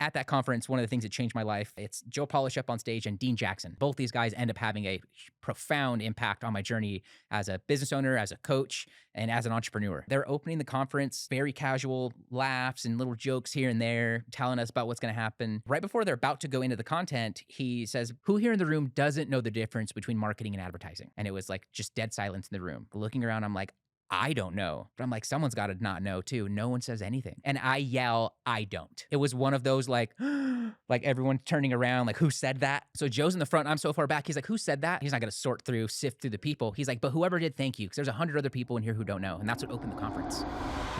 at that conference, one of the things that changed my life, it's Joe Polish up on stage and Dean Jackson. Both these guys end up having a profound impact on my journey as a business owner, as a coach, and as an entrepreneur. They're opening the conference, very casual laughs and little jokes here and there, telling us about what's going to happen. Right before they're about to go into the content, he says, who here in the room doesn't know the difference between marketing and advertising? And it was like just dead silence in the room. Looking around, I'm like, I don't know. But I'm like, someone's got to not know too. No one says anything. And I yell, I don't. It was one of those like, like everyone turning around, like, who said that? So Joe's in the front, I'm so far back. He's like, who said that? He's not going to sift through the people. He's like, but whoever did, thank you. Because there's 100 other people in here who don't know. And that's what opened the conference.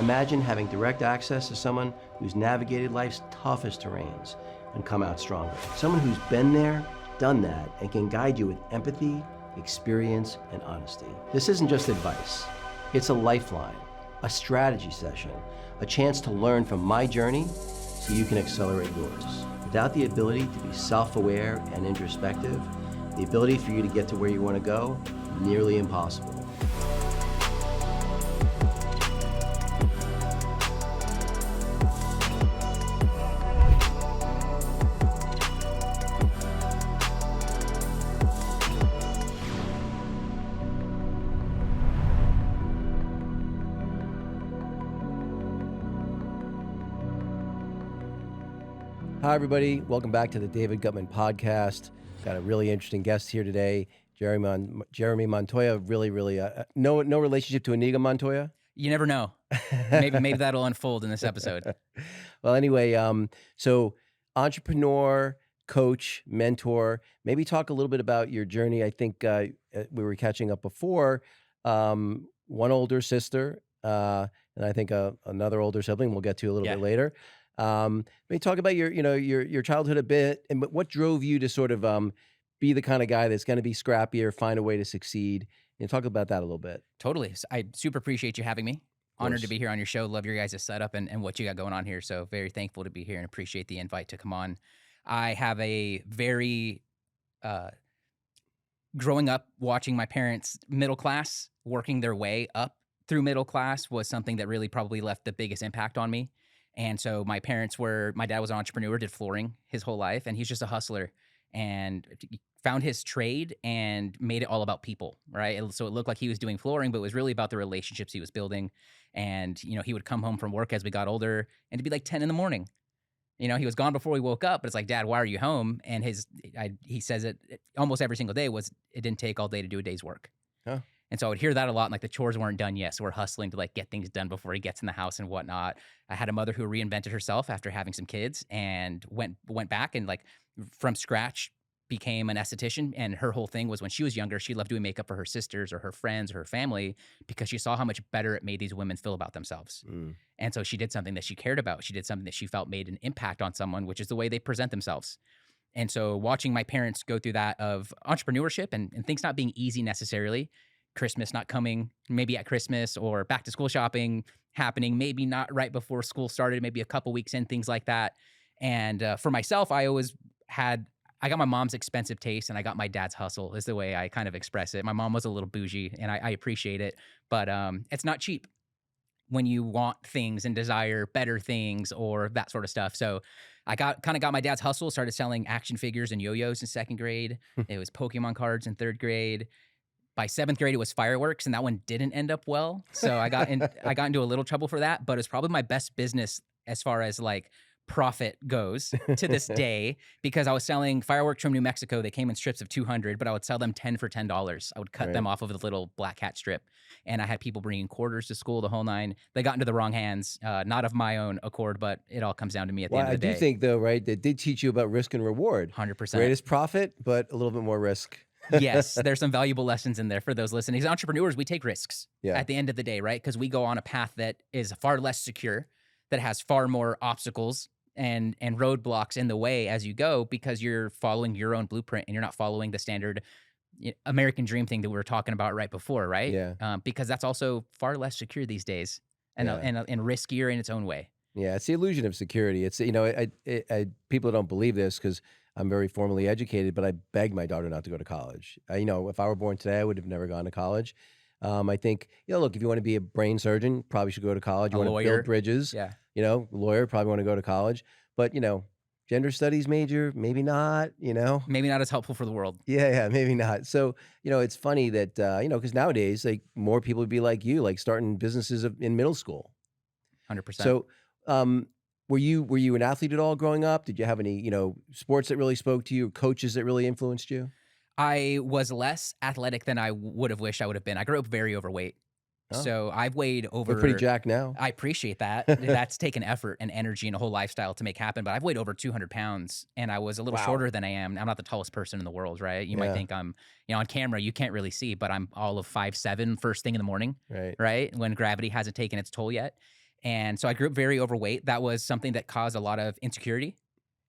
Imagine having direct access to someone who's navigated life's toughest terrains and come out stronger. Someone who's been there, done that, and can guide you with empathy, experience, and honesty. This isn't just advice. It's a lifeline, a strategy session, a chance to learn from my journey so you can accelerate yours. Without the ability to be self-aware and introspective, the ability for you to get to where you want to go, nearly impossible. Hi, everybody. Welcome back to the David Guttman podcast. Got a really interesting guest here today, Jeremy Montoya. Really, no relationship to Inigo Montoya? You never know. Maybe that'll unfold in this episode. Well, anyway, so entrepreneur, coach, mentor. Maybe talk a little bit about your journey. I think we were catching up before. One older sister, and I think another older sibling. We'll get to a little bit later. Maybe talk about your childhood a bit, and what drove you to sort of be the kind of guy that's going to be scrappier, find a way to succeed. Talk about that a little bit. Totally. I super appreciate you having me. Honored to be here on your show. Love your guys' setup and what you got going on here. So very thankful to be here and appreciate the invite to come on. I have a very, growing up watching my parents, middle class, working their way up through middle class was something that really probably left the biggest impact on me. And so my dad was an entrepreneur, did flooring his whole life, and he's just a hustler and found his trade and made it all about people, right? So it looked like he was doing flooring, but it was really about the relationships he was building. And, he would come home from work as we got older and it'd be like 10 in the morning. He was gone before we woke up, but it's like, Dad, why are you home? And he says it almost every single day it didn't take all day to do a day's work. Huh. And so I would hear that a lot, and like the chores weren't done yet. So we're hustling to like get things done before he gets in the house and whatnot. I had a mother who reinvented herself after having some kids and went back and like from scratch became an esthetician. And her whole thing was when she was younger, she loved doing makeup for her sisters or her friends or her family because she saw how much better it made these women feel about themselves. And so she did something that she cared about. She did something that she felt made an impact on someone, which is the way they present themselves. And so watching my parents go through that of entrepreneurship and things not being easy necessarily, Christmas not coming, maybe at Christmas, or back to school shopping happening, maybe not right before school started, maybe a couple weeks in, things like that. And for myself, I got my mom's expensive taste and I got my dad's hustle is the way I kind of express it. My mom was a little bougie and I appreciate it, but it's not cheap when you want things and desire better things or that sort of stuff. So I got my dad's hustle, started selling action figures and yo-yos in 2nd grade. It was Pokemon cards in 3rd grade. By 7th grade, it was fireworks, and that one didn't end up well. So I got into a little trouble for that, but it's probably my best business as far as like profit goes to this day, because I was selling fireworks from New Mexico. They came in strips of 200, but I would sell them 10 for $10. I would cut them off of the little black hat strip, and I had people bringing quarters to school, the whole nine. They got into the wrong hands, not of my own accord, but it all comes down to me at the end of the day. I do think, though, right, that did teach you about risk and reward. 100%. Greatest profit, but a little bit more risk. Yes, there's some valuable lessons in there for those listening. As entrepreneurs, we take risks at the end of the day, right? Because we go on a path that is far less secure, that has far more obstacles and roadblocks in the way as you go, because you're following your own blueprint and you're not following the standard American dream thing that we were talking about right before, right? Yeah. Because that's also far less secure these days and riskier in its own way. Yeah, it's the illusion of security. It's, people don't believe this because I'm very formally educated, but I begged my daughter not to go to college. If I were born today, I would have never gone to college. I think, look, if you want to be a brain surgeon, probably should go to college. You want to build bridges. Yeah. Lawyer, probably want to go to college. But, Gender studies major, maybe not, you know? Maybe not as helpful for the world. Yeah, yeah, maybe not. So, it's funny that, because nowadays, like, more people would be like you, like, starting businesses in middle school. 100%. So, um, were you an athlete at all growing up? Did you have any, sports that really spoke to you, coaches that really influenced you? I was less athletic than I would have wished I would have been. I grew up very overweight. Oh, So I've weighed look pretty over jacked now. I appreciate that. That's taken effort and energy and a whole lifestyle to make happen, but I've weighed over 200 pounds and I was a little Wow. shorter than I am. I'm not the tallest person in the world, right? You might Yeah, think I'm, on camera, you can't really see, but I'm all of 5'7" first thing in the morning, right. right? When gravity hasn't taken its toll yet. And so I grew up very overweight. That was something that caused a lot of insecurity.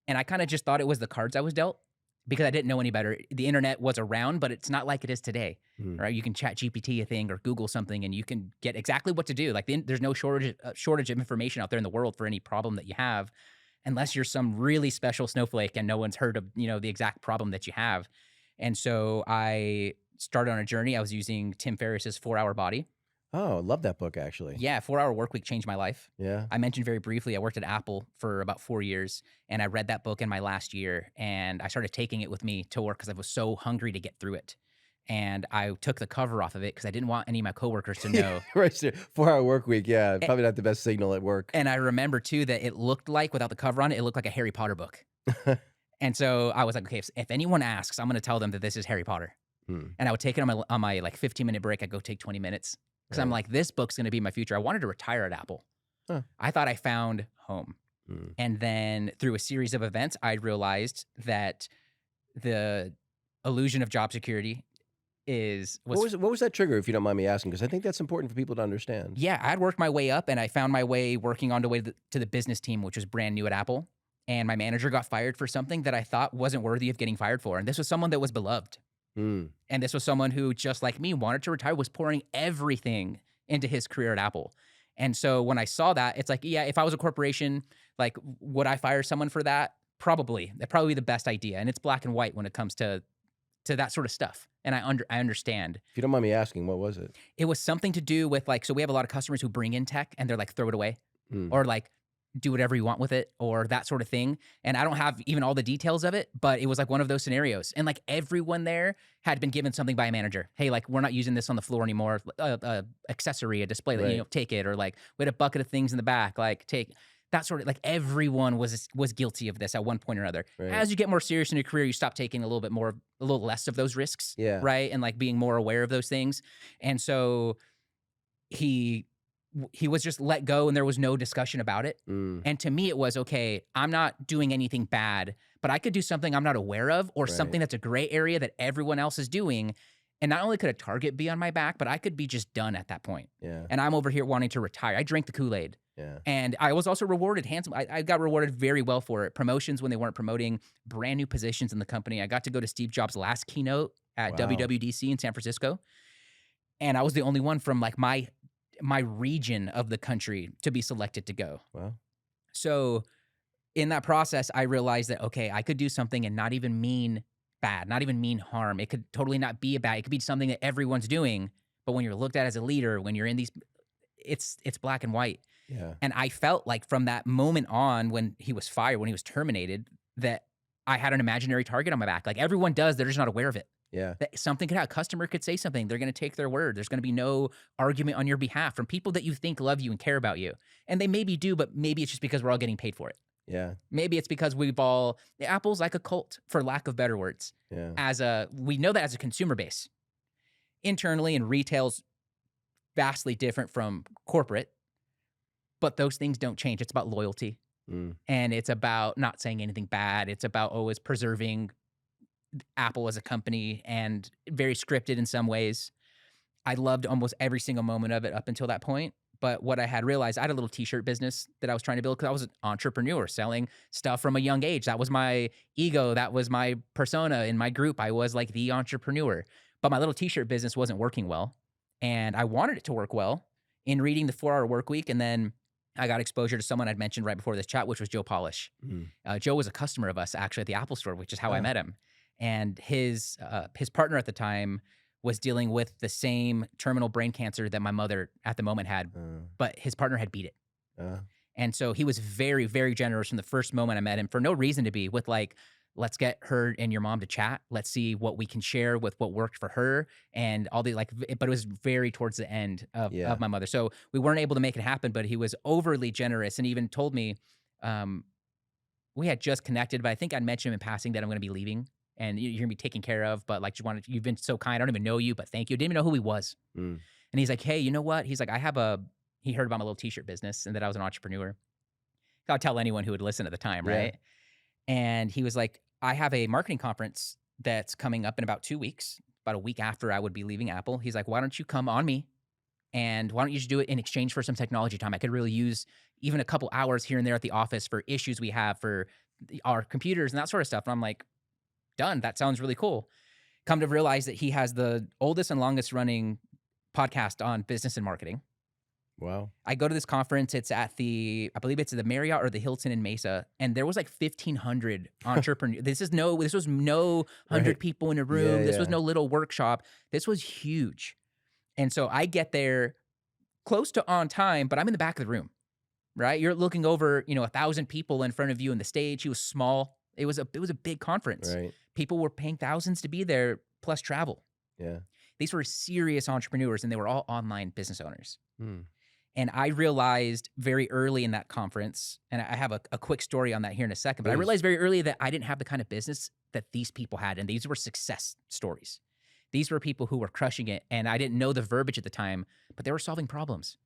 And I kind of just thought it was the cards I was dealt because I didn't know any better. The internet was around, but it's not like it is today, Mm, right? You can chat GPT a thing or Google something and you can get exactly what to do. Like there's no shortage of information out there in the world for any problem that you have, unless you're some really special snowflake and no one's heard of, the exact problem that you have. And so I started on a journey. I was using Tim Ferriss's 4 Hour Body. oh, love that book, actually. Yeah, 4 Hour Workweek changed my life. Yeah. I mentioned very briefly, I worked at Apple for about 4 years, and I read that book in my last year, and I started taking it with me to work because I was so hungry to get through it. And I took the cover off of it because I didn't want any of my coworkers to know. Right, so 4-hour work week, yeah, A- probably not the best signal at work. And I remember too that it looked like, without the cover on it, it looked like a Harry Potter book. And so I was like, okay, if anyone asks, I'm going to tell them that this is Harry Potter. Hmm, And I would take it on my like 15-minute break. I'd go take 20 minutes because I'm right. like, this book's going to be my future. I wanted to retire at Apple. Huh. I thought I found home. Hmm. And then through a series of events, I realized that the illusion of job security What was that trigger, if you don't mind me asking? Because I think that's important for people to understand. yeah, I'd worked my way up and I found my way working on the way to the business team, which was brand new at Apple. And my manager got fired for something that I thought wasn't worthy of getting fired for. And this was someone that was beloved. Hmm, And this was someone who, just like me, wanted to retire, was pouring everything into his career at Apple. And so when I saw that, it's like, yeah, if I was a corporation, like, would I fire someone for that? Probably. That'd probably be the best idea. And it's black and white when it comes to that sort of stuff. And I understand. if you don't mind me asking, what was it? It was something to do with, like, so we have a lot of customers who bring in tech and they're like, throw it away, Hmm, or like, do whatever you want with it, or that sort of thing. And I don't have even all the details of it, but it was like one of those scenarios. And like everyone there had been given something by a manager. Hey, like, we're not using this on the floor anymore. Accessory, a display, that, right, take it. Or like, we had a bucket of things in the back, like, take that sort of, like, everyone was guilty of this at one point or another. right. As you get more serious in your career, you stop taking a little less of those risks, Yeah. right? And like being more aware of those things. And so he was just let go and there was no discussion about it. Mm, And to me, it was, okay, I'm not doing anything bad, but I could do something I'm not aware of, or right. something that's a gray area that everyone else is doing. And not only could a target be on my back, but I could be just done at that point. Yeah. And I'm over here wanting to retire. I drank the Kool-Aid. Yeah. And I was also rewarded handsome. I got rewarded very well for it. Promotions when they weren't promoting, brand new positions in the company. I got to go to Steve Jobs' last keynote at Wow. WWDC in San Francisco. And I was the only one from like my region of the country to be selected to go. Wow. So in that process, I realized that, okay, I could do something and not even mean bad, not even mean harm. It could totally not be a bad. It could be something that everyone's doing. But when you're looked at as a leader, when you're in these, it's black and white. Yeah. And I felt like from that moment on, when he was fired, when he was terminated, that I had an imaginary target on my back. Like everyone does, they're just not aware of it. Yeah. That something could happen. A customer could say something. They're going to take their word. There's going to be no argument on your behalf from people that you think love you and care about you. And they maybe do, but maybe it's just because we're all getting paid for it. Yeah. Maybe it's because Apple's like a cult, for lack of better words. Yeah. We know that as a consumer base. Internally, and retail's vastly different from corporate, but those things don't change. It's about loyalty. Mm, And it's about not saying anything bad. It's about always preserving Apple as a company, and very scripted in some ways. I loved almost every single moment of it up until that point. But what I had realized, I had a little t-shirt business that I was trying to build because I was an entrepreneur selling stuff from a young age. That was my ego. That was my persona in my group. I was like the entrepreneur. But my little t-shirt business wasn't working well. And I wanted it to work well in reading the 4 Hour Work Week. And then I got exposure to someone I'd mentioned right before this chat, which was Joe Polish. mm. Joe was a customer of us actually at the Apple Store, which is how I Ah. met him. And his partner at the time was dealing with the same terminal brain cancer that my mother at the moment had, Uh, but his partner had beat it. uh, And so he was very, very generous from the first moment I met him for no reason to be, with like, let's get her and your mom to chat. Let's see what we can share with what worked for her and all the like, but it was very towards the end Yeah. of my mother. So we weren't able to make it happen, but he was overly generous and even told me, um, we had just connected, but I think I'd mentioned in passing that I'm going to be leaving and you're going to be taken care of. But like, you've been so kind. I don't even know you, but thank you. Didn't even know who he was. Mm. And he's like, hey, you know what? He's like, he heard about my little t-shirt business and that I was an entrepreneur. I'll tell anyone who would listen at the time, Yeah. right? And he was like, I have a marketing conference that's coming up in about 2 weeks, about a week after I would be leaving Apple. He's like, why don't you come on me? And why don't you just do it in exchange for some technology time? I could really use even a couple hours here and there at the office for issues we have for our computers and that sort of stuff. And I'm like, done. That sounds really cool. Come to realize that he has the oldest and longest running podcast on business and marketing. Wow. I go to this conference. It's at I believe it's the Marriott or the Hilton in Mesa, and there was like 1,500 entrepreneurs. This was no 100 Right. people in a room. Yeah, This was yeah. no little workshop. This was huge. And so I get there close to on time, but I'm in the back of the room, right? You're looking over, 1,000 people in front of you in the stage. He was small. It was a big conference. Right. People were paying thousands to be there, plus travel. Yeah. These were serious entrepreneurs, and they were all online business owners. Hmm. And I realized very early in that conference, and I have a quick story on that here in a second, but I Please. realized very early that I didn't have the kind of business that these people had. And these were success stories. These were people who were crushing it. And I didn't know the verbiage at the time, but they were solving problems.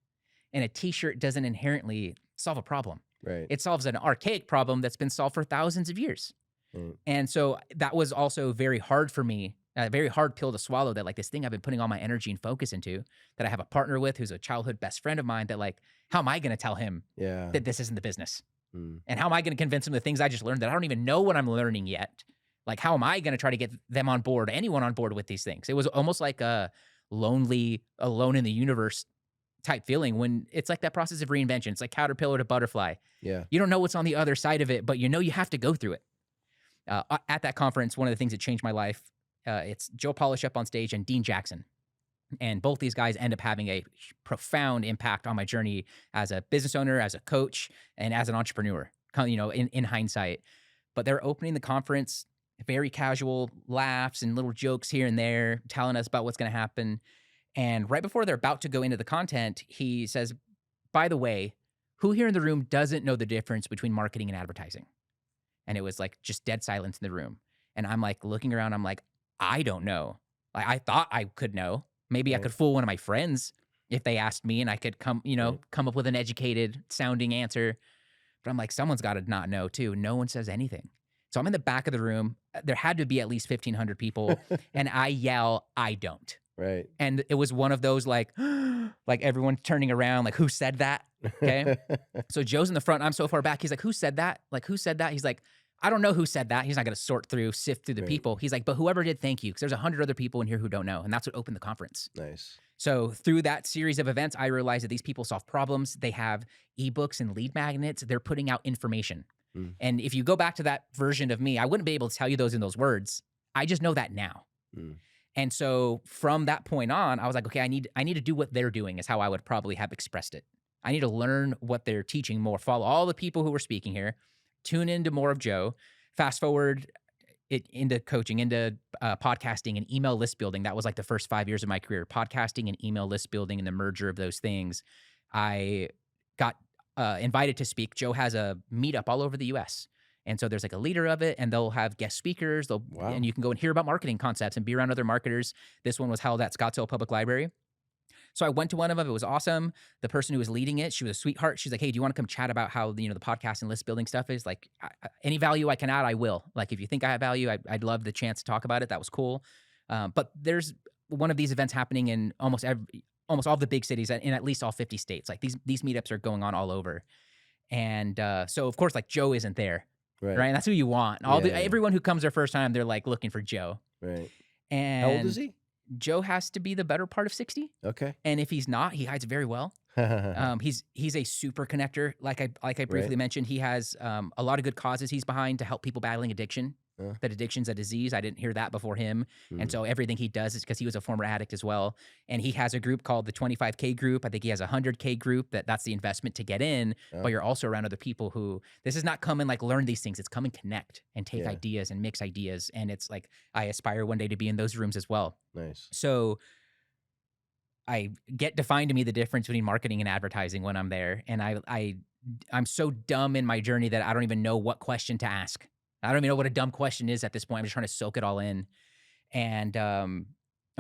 And a t-shirt doesn't inherently solve a problem. Right. It solves an archaic problem that's been solved for thousands of years. Mm. And so that was also very hard for me, a very hard pill to swallow, that like this thing I've been putting all my energy and focus into, that I have a partner with who's a childhood best friend of mine, that like, how am I going to tell him Yeah. that this isn't the business? Mm. And how am I going to convince him the things I just learned that I don't even know what I'm learning yet? Like, how am I going to try to get them on board, anyone on board with these things? It was almost like a lonely, alone in the universe type feeling, when it's like that process of reinvention. It's like caterpillar to butterfly. Yeah. You don't know what's on the other side of it, but you know you have to go through it. At that conference, one of the things that changed my life, it's Joe Polish up on stage and Dean Jackson. And both these guys end up having a profound impact on my journey as a business owner, as a coach, and as an entrepreneur, in hindsight. But they're opening the conference, very casual laughs and little jokes here and there, telling us about what's going to happen. And right before they're about to go into the content, he says, by the way, who here in the room doesn't know the difference between marketing and advertising? And it was like just dead silence in the room. And I'm like looking around, I'm like, I don't know. Like, I thought I could know. Maybe I Right. could fool one of my friends if they asked me, and I could come Right. up with an educated sounding answer. But I'm like, someone's got to not know too. No one says anything. So I'm in the back of the room. There had to be at least 1,500 people. And I yell, I don't. Right. And it was one of those like everyone turning around, like, who said that? Okay. So Joe's in the front. I'm so far back. He's like, who said that? Like, who said that? He's like, I don't know who said that. He's not going to sift through the Right. people. He's like, but whoever did, thank you. Because there's 100 other people in here who don't know. And that's what opened the conference. Nice. So through that series of events, I realized that these people solve problems. They have ebooks and lead magnets. They're putting out information. Mm. And if you go back to that version of me, I wouldn't be able to tell you those in those words. I just know that now. Mm. And so from that point on, I was like, okay, I need to do what they're doing, is how I would probably have expressed it. I need to learn what they're teaching more, follow all the people who were speaking here, tune into more of Joe, fast forward it into coaching, into podcasting and email list building. That was like the first 5 years of my career, podcasting and email list building and the merger of those things. I got invited to speak. Joe has a meetup all over the US. And so there's like a leader of it, and they'll have guest speakers. Wow. And you can go and hear about marketing concepts and be around other marketers. This one was held at Scottsdale Public Library. So I went to one of them. It was awesome. The person who was leading it, she was a sweetheart. She's like, hey, do you want to come chat about how, the podcast and list building stuff is? Like, any value I can add, I will. Like, if you think I have value, I'd love the chance to talk about it. That was cool. But there's one of these events happening in almost all the big cities, in at least all 50 states. Like, these meetups are going on all over. And so, of course, like, Joe isn't there. Right. And that's who you want. Everyone who comes their first time, they're like looking for Joe. Right. And How old is he? Joe has to be the better part of 60. Okay. And if he's not, he hides very well. He's a super connector. Like I briefly mentioned, he has a lot of good causes he's behind to help people battling addiction. that addiction's a disease. I didn't hear that before him. And Mm. so everything he does is because he was a former addict as well. And he has a group called the 25K group. I think he has a 100K group that's the investment to get in. But Oh, you're also around other people who, this is not come and like learn these things. It's come and connect and take yeah. ideas and mix ideas. And it's like, I aspire one day to be in those rooms as well. Nice. So I get defined to me the difference between marketing and advertising when I'm there. And I'm so dumb in my journey that I don't even know what question to ask. I don't even know what a dumb question is at this point. I'm just trying to soak it all in. And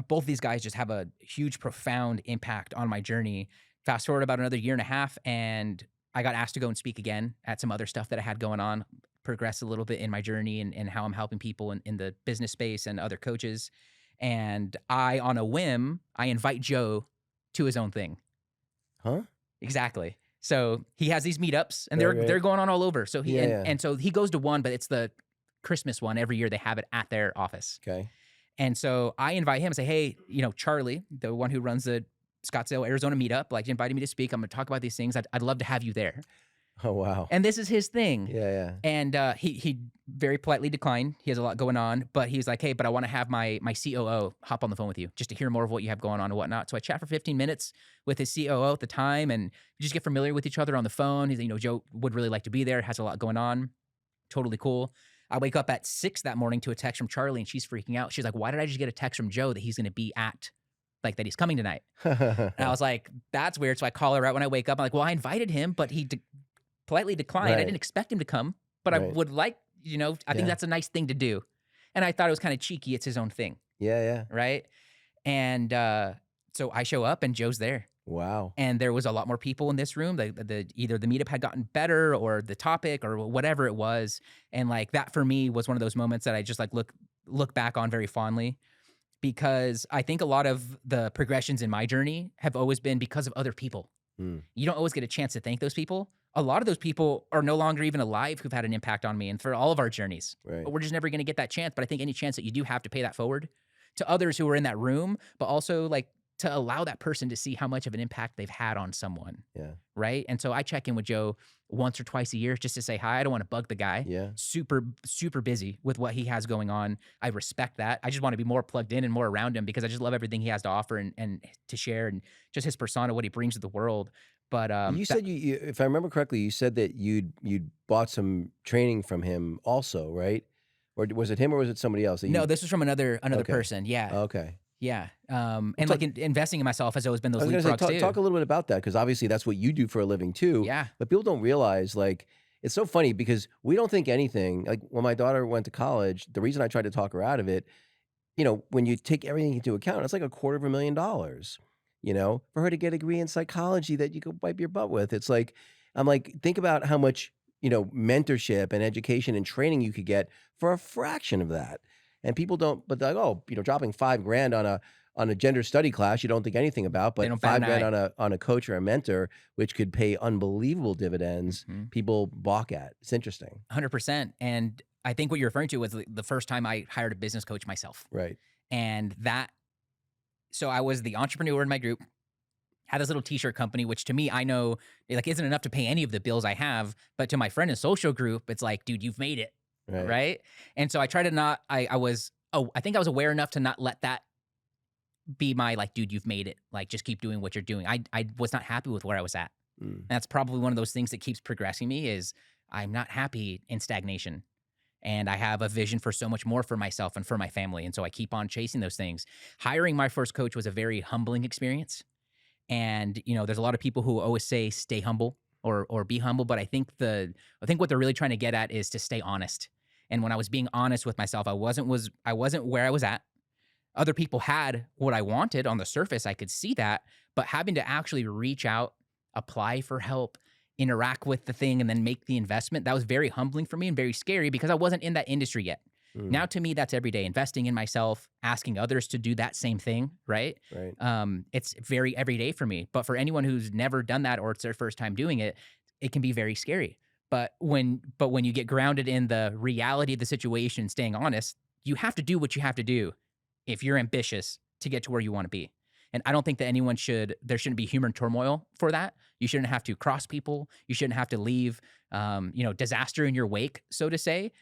both these guys just have a huge, profound impact on my journey. Fast forward about another year and a half, and I got asked to go and speak again at some other stuff that I had going on, progress a little bit in my journey and how I'm helping people in the business space and other coaches. And on a whim, I invite Joe to his own thing. Huh? Exactly. So he has these meetups, and Right, they're right. going on all over. So he Yeah, yeah. and so he goes to one, but it's the Christmas one every year. They have it at their office. Okay. And so I invite him and say, hey, Charlie, the one who runs the Scottsdale, Arizona meetup, like invited me to speak. I'm going to talk about these things. I'd love to have you there. Oh, wow. And this is his thing. Yeah, yeah. And he very politely declined. He has a lot going on, but he's like, hey, but I want to have my COO hop on the phone with you just to hear more of what you have going on and whatnot. So I chat for 15 minutes with his COO at the time, and we just get familiar with each other on the phone. He's, Joe would really like to be there, has a lot going on. Totally cool. I wake up at 6 that morning to a text from Charlie, and she's freaking out. She's like, why did I just get a text from Joe that he's going to be at, like that he's coming tonight? And I was like, that's weird. So I call her out when I wake up. I'm like, well, I invited him, but he politely declined. I Right. didn't expect him to come, but I Right. would like, I think Yeah. that's a nice thing to do. And I thought it was kind of cheeky. It's his own thing. Yeah, yeah. Right. And so I show up and Joe's there. Wow. And there was a lot more people in this room. Either the meetup had gotten better or the topic or whatever it was. And like that for me was one of those moments that I just like look back on very fondly, because I think a lot of the progressions in my journey have always been because of other people. Mm. You don't always get a chance to thank those people. A lot of those people are no longer even alive who've had an impact on me and for all of our journeys. Right. But we're just never going to get that chance. But I think any chance that you do have to pay that forward to others who are in that room, but also like to allow that person to see how much of an impact they've had on someone. Yeah. Right. And so I check in with Joe once or twice a year just to say hi. I don't want to bug the guy. Yeah. Super, super busy with what he has going on. I respect that. I just want to be more plugged in and more around him because I just love everything he has to offer and to share, and just his persona, what he brings to the world. But You said if I remember correctly, you said that you'd bought some training from him also, right? Or was it him or was it somebody else? no, this was from another Okay. person. Yeah. Okay. Yeah. And talk- like investing in myself has always been I those was going to leapfrogs say, too. talk a little bit about that, because obviously that's what you do for a living too. Yeah. But people don't realize, like, it's so funny because we don't think anything. Like when my daughter went to college, the reason I tried to talk her out of it, when you take everything into account, it's like $250,000, for her to get a degree in psychology that you could wipe your butt with. It's like, I'm like, think about how much, mentorship and education and training you could get for a fraction of that. And people don't, but they're like, oh, dropping $5,000 on a gender study class you don't think anything about, They but don't bat an $5,000 on a coach or a mentor, which could pay unbelievable dividends, Mhm. people balk at. It's interesting. 100%. And I think what you're referring to was the first time I hired a business coach myself. Right. And so I was the entrepreneur in my group, had this little t-shirt company, which to me, I know like isn't enough to pay any of the bills I have. But to my friend and social group, it's like, dude, you've made it. Right. Right. And so I try to not, I think I was aware enough to not let that be my like, dude, you've made it. Like, just keep doing what you're doing. I was not happy with where I was at. Mm. That's probably one of those things that keeps progressing me is I'm not happy in stagnation. And I have a vision for so much more for myself and for my family. And so I keep on chasing those things. Hiring my first coach was a very humbling experience. And, there's a lot of people who always say, stay humble or be humble. But I think what they're really trying to get at is to stay honest. And when I was being honest with myself, I wasn't where I was at. Other people had what I wanted on the surface. I could see that, but having to actually reach out, apply for help, interact with the thing, and then make the investment, that was very humbling for me and very scary because I wasn't in that industry yet. Mm. Now, to me, that's every day, investing in myself, asking others to do that same thing, right? Right. It's very everyday for me. But for anyone who's never done that or it's their first time doing it, it can be very scary. But when you get grounded in the reality of the situation, staying honest, you have to do what you have to do if you're ambitious to get to where you want to be. And I don't think that there shouldn't be human turmoil for that. You shouldn't have to cross people. You shouldn't have to leave, disaster in your wake, so to say.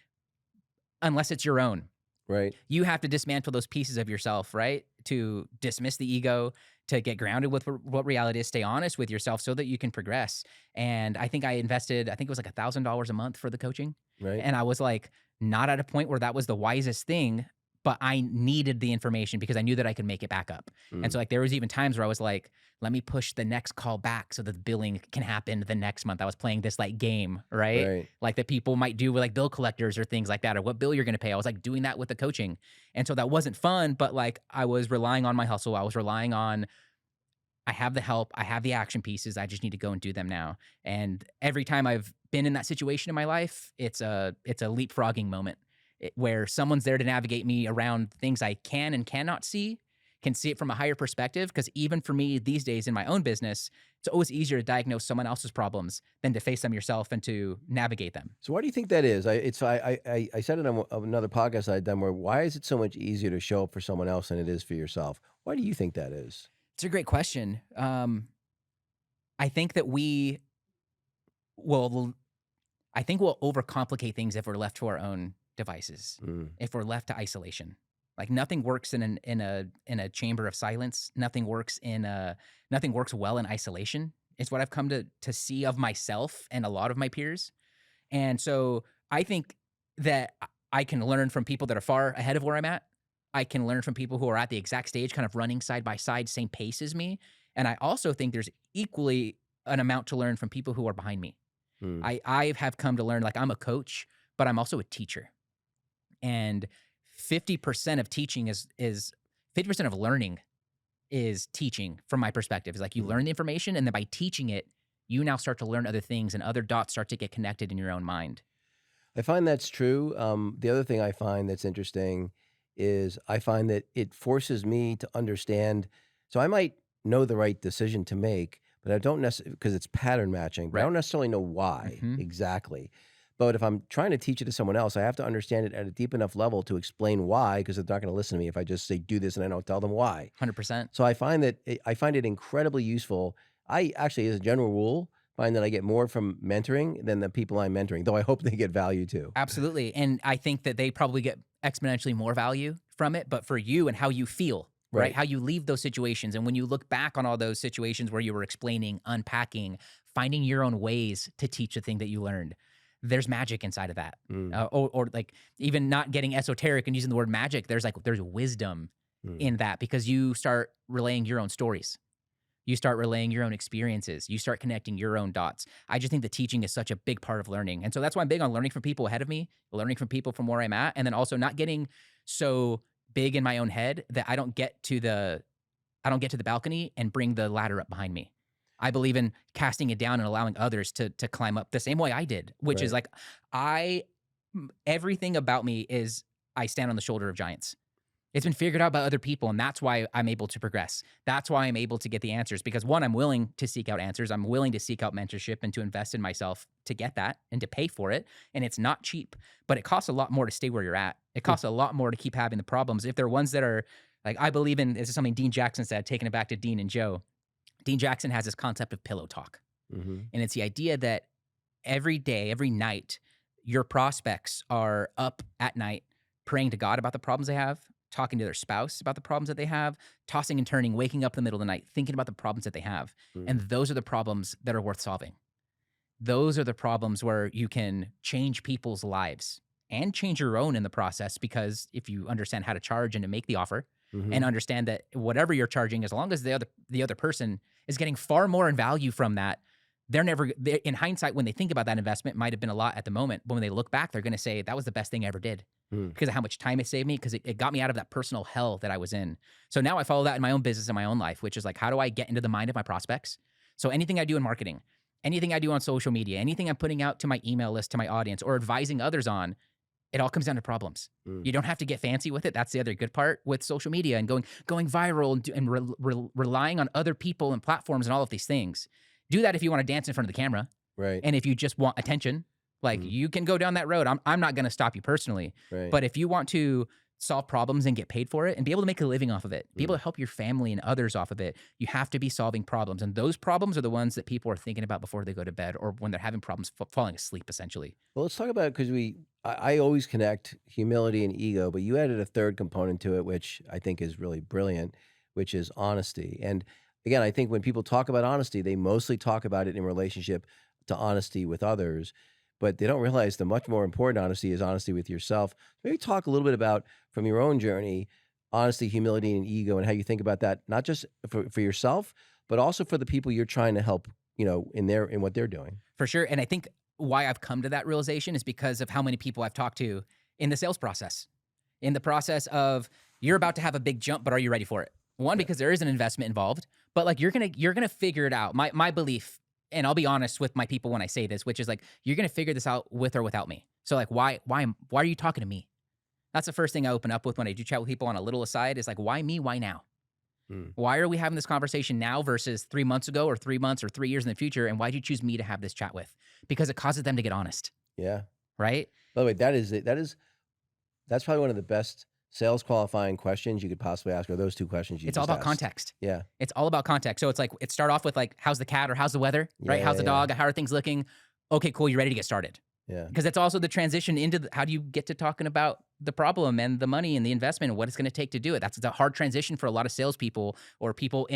unless it's your own. Right. You have to dismantle those pieces of yourself, right? To dismiss the ego, to get grounded with what reality is, stay honest with yourself so that you can progress. And I think I invested, I think it was like $1,000 a month for the coaching. Right. And I was like, not at a point where that was the wisest thing, but I needed the information because I knew that I could make it back up. And so like there was even times where I was like, let me push the next call back so that the billing can happen the next month. I was playing this like game, right? Right. Like that people might do with like bill collectors or things like that, or what bill you're going to pay. I was like doing that with the coaching. And so that wasn't fun, but like I was relying on my hustle. I was relying on, I have the help, I have the action pieces. I just need to go and do them now. And every time I've been in that situation in my life, it's a leapfrogging moment where someone's there to navigate me around things I can and cannot see, can see it from a higher perspective. Because even for me these days in my own business, it's always easier to diagnose someone else's problems than to face them yourself and to navigate them. So why do you think that is? I said it on another podcast I had done where why is it so much easier to show up for someone else than it is for yourself? Why do you think that is? It's a great question. I think that we'll overcomplicate things if we're left to our own devices, if we're left to isolation. Like nothing works in a chamber of silence. Nothing works well in isolation. It's what I've come to see of myself and a lot of my peers. And so I think that I can learn from people that are far ahead of where I'm at. I can learn from people who are at the exact stage, kind of running side by side, same pace as me. And I also think there's equally an amount to learn from people who are behind me. I have come to learn, like I'm a coach, but I'm also a teacher. And 50% of teaching is 50% of learning is teaching from my perspective. It's like you learn the information, and then by teaching it, you now start to learn other things and other dots start to get connected in your own mind. I find that's true. The other thing I find that's interesting is I find that it forces me to understand. So I might know the right decision to make, but I don't necessarily, because it's pattern matching, but I don't necessarily know why exactly. But if I'm trying to teach it to someone else, I have to understand it at a deep enough level to explain why, because they're not going to listen to me if I just say do this and I don't tell them why. 100%. So I find it incredibly useful. I actually, as a general rule, find that I get more from mentoring than the people I'm mentoring, though I hope they get value too. Absolutely. And I think that they probably get exponentially more value from it, but for you and how you feel, right? How you leave those situations. And when you look back on all those situations where you were explaining, unpacking, finding your own ways to teach the thing that you learned, there's magic inside of that. Or like even not getting esoteric and using the word magic, there's wisdom in that, because you start relaying your own stories. You start relaying your own experiences. You start connecting your own dots. I just think that teaching is such a big part of learning. And so that's why I'm big on learning from people ahead of me, learning from people from where I'm at, and then also not getting so big in my own head that I don't get to the balcony and bring the ladder up behind me. I believe in casting it down and allowing others to climb up the same way I did, which is like everything about me is I stand on the shoulder of giants. It's been figured out by other people, and that's why I'm able to progress. That's why I'm able to get the answers, because one, I'm willing to seek out answers. I'm willing to seek out mentorship and to invest in myself to get that and to pay for it. And it's not cheap, but it costs a lot more to stay where you're at. It costs a lot more to keep having the problems. If they're ones that are like, I believe in, this is something Dean Jackson said, taking it back to Dean and Joe. Dean Jackson has this concept of pillow talk. And it's the idea that every day, every night, your prospects are up at night praying to God about the problems they have, talking to their spouse about the problems that they have, tossing and turning, waking up in the middle of the night, thinking about the problems that they have. And those are the problems that are worth solving. Those are the problems where you can change people's lives and change your own in the process, because if you understand how to charge and to make the offer and understand that whatever you're charging, as long as the other person is getting far more in value from that, they're in hindsight, when they think about that investment, might have been a lot at the moment, but when they look back, they're going to say that was the best thing I ever did because of how much time it saved me, because it got me out of that personal hell that I was in. So now I follow that in my own business and my own life, which is like, how do I get into the mind of my prospects? So anything I do in marketing, anything I do on social media, anything I'm putting out to my email list, to my audience, or advising others on, it all comes down to problems. You don't have to get fancy with it. That's the other good part with social media and going viral and relying on other people and platforms and all of these things. Do that if you want to dance in front of the camera. Right. And if you just want attention, like you can go down that road. I'm not going to stop you personally. Right. But if you want to solve problems and get paid for it and be able to make a living off of it, be able Mm. to help your family and others off of it, you have to be solving problems. And those problems are the ones that people are thinking about before they go to bed or when they're having problems falling asleep, essentially. Well, let's talk about it because I always connect humility and ego, but you added a third component to it, which I think is really brilliant, which is honesty. And again, I think when people talk about honesty, they mostly talk about it in relationship to honesty with others, but they don't realize the much more important honesty is honesty with yourself. Maybe talk a little bit about from your own journey, honesty, humility, and ego, and how you think about that, not just for yourself, but also for the people you're trying to help, in what they're doing. For sure. And I think why I've come to that realization is because of how many people I've talked to in the sales process. In the process of you're about to have a big jump, but are you ready for it? One, because there is an investment involved, but like you're gonna figure it out. My belief, and I'll be honest with my people when I say this, which is like you're gonna figure this out with or without me. So like why are you talking to me? That's the first thing I open up with when I do chat with people on a little aside is like, why me? Why now? Mm. Why are we having this conversation now versus 3 months ago or 3 months or 3 years in the future? And why'd you choose me to have this chat with? Because it causes them to get honest, Yeah. right? By the way, that's probably one of the best sales qualifying questions you could possibly ask, are those two questions you It's all just about asked. context. Yeah. It's all about context. So it's like, it start off with like, how's the cat or how's the weather, right? Yeah, How's the yeah, dog? How are things looking? Okay, cool. You ready to get started? yeah. Because it's also the transition into how do you get to talking about the problem and the money and the investment and what it's going to take to do it. That's a hard transition for a lot of salespeople or people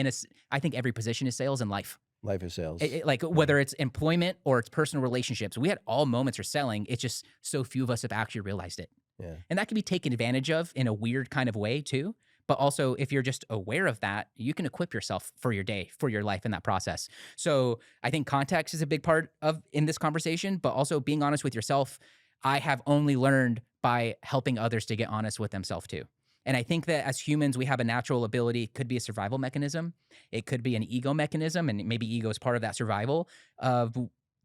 I think every position is sales in life. Life is sales. Like whether it's employment or it's personal relationships, we had all moments for selling. It's just so few of us have actually realized it. Yeah. And that can be taken advantage of in a weird kind of way too. But also, if you're just aware of that, you can equip yourself for your day, for your life in that process. So I think context is a big part of in this conversation, but also being honest with yourself. I have only learned by helping others to get honest with themselves too. And I think that as humans, we have a natural ability. It could be a survival mechanism. It could be an ego mechanism. And maybe ego is part of that survival of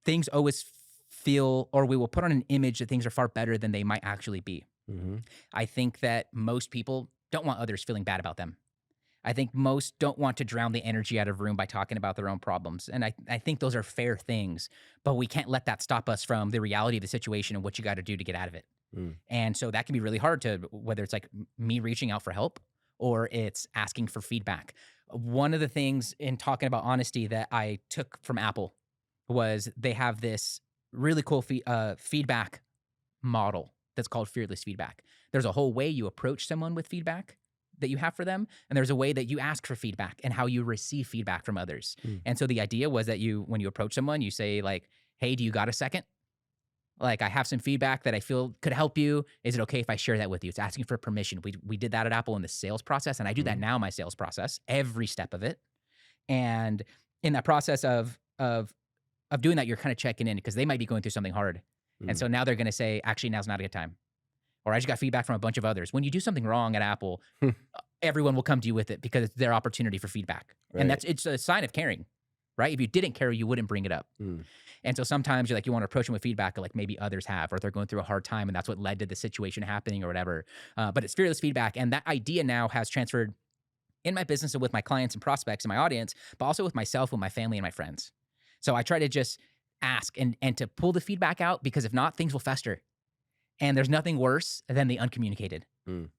things always feel, or we will put on an image that things are far better than they might actually be. Mm-hmm. I think that most people don't want others feeling bad about them. I think most don't want to drown the energy out of a room by talking about their own problems. And I think those are fair things, but we can't let that stop us from the reality of the situation and what you got to do to get out of it. Mm. And so that can be really hard to, whether it's like me reaching out for help or it's asking for feedback. One of the things in talking about honesty that I took from Apple was they have this really cool feedback model that's called fearless feedback. There's a whole way you approach someone with feedback that you have for them, and there's a way that you ask for feedback and how you receive feedback from others. Mm. And so the idea was that when you approach someone, you say like, hey, do you got a second? Like, I have some feedback that I feel could help you. Is it okay if I share that with you? It's asking for permission. We did that at Apple in the sales process, and I do that now in my sales process, every step of it. And in that process of doing that, you're kind of checking in because they might be going through something hard. And so now they're going to say, actually, now's not a good time. Or I just got feedback from a bunch of others. When you do something wrong at Apple, everyone will come to you with it because it's their opportunity for feedback. Right. And it's a sign of caring, right? If you didn't care, you wouldn't bring it up. Mm. And so sometimes you want to approach them with feedback like maybe others have, or they're going through a hard time and that's what led to the situation happening or whatever. But it's fearless feedback. And that idea now has transferred in my business and with my clients and prospects and my audience, but also with myself, with my family and my friends. So I try to just ask and to pull the feedback out, because if not, things will fester. And there's nothing worse than the uncommunicated,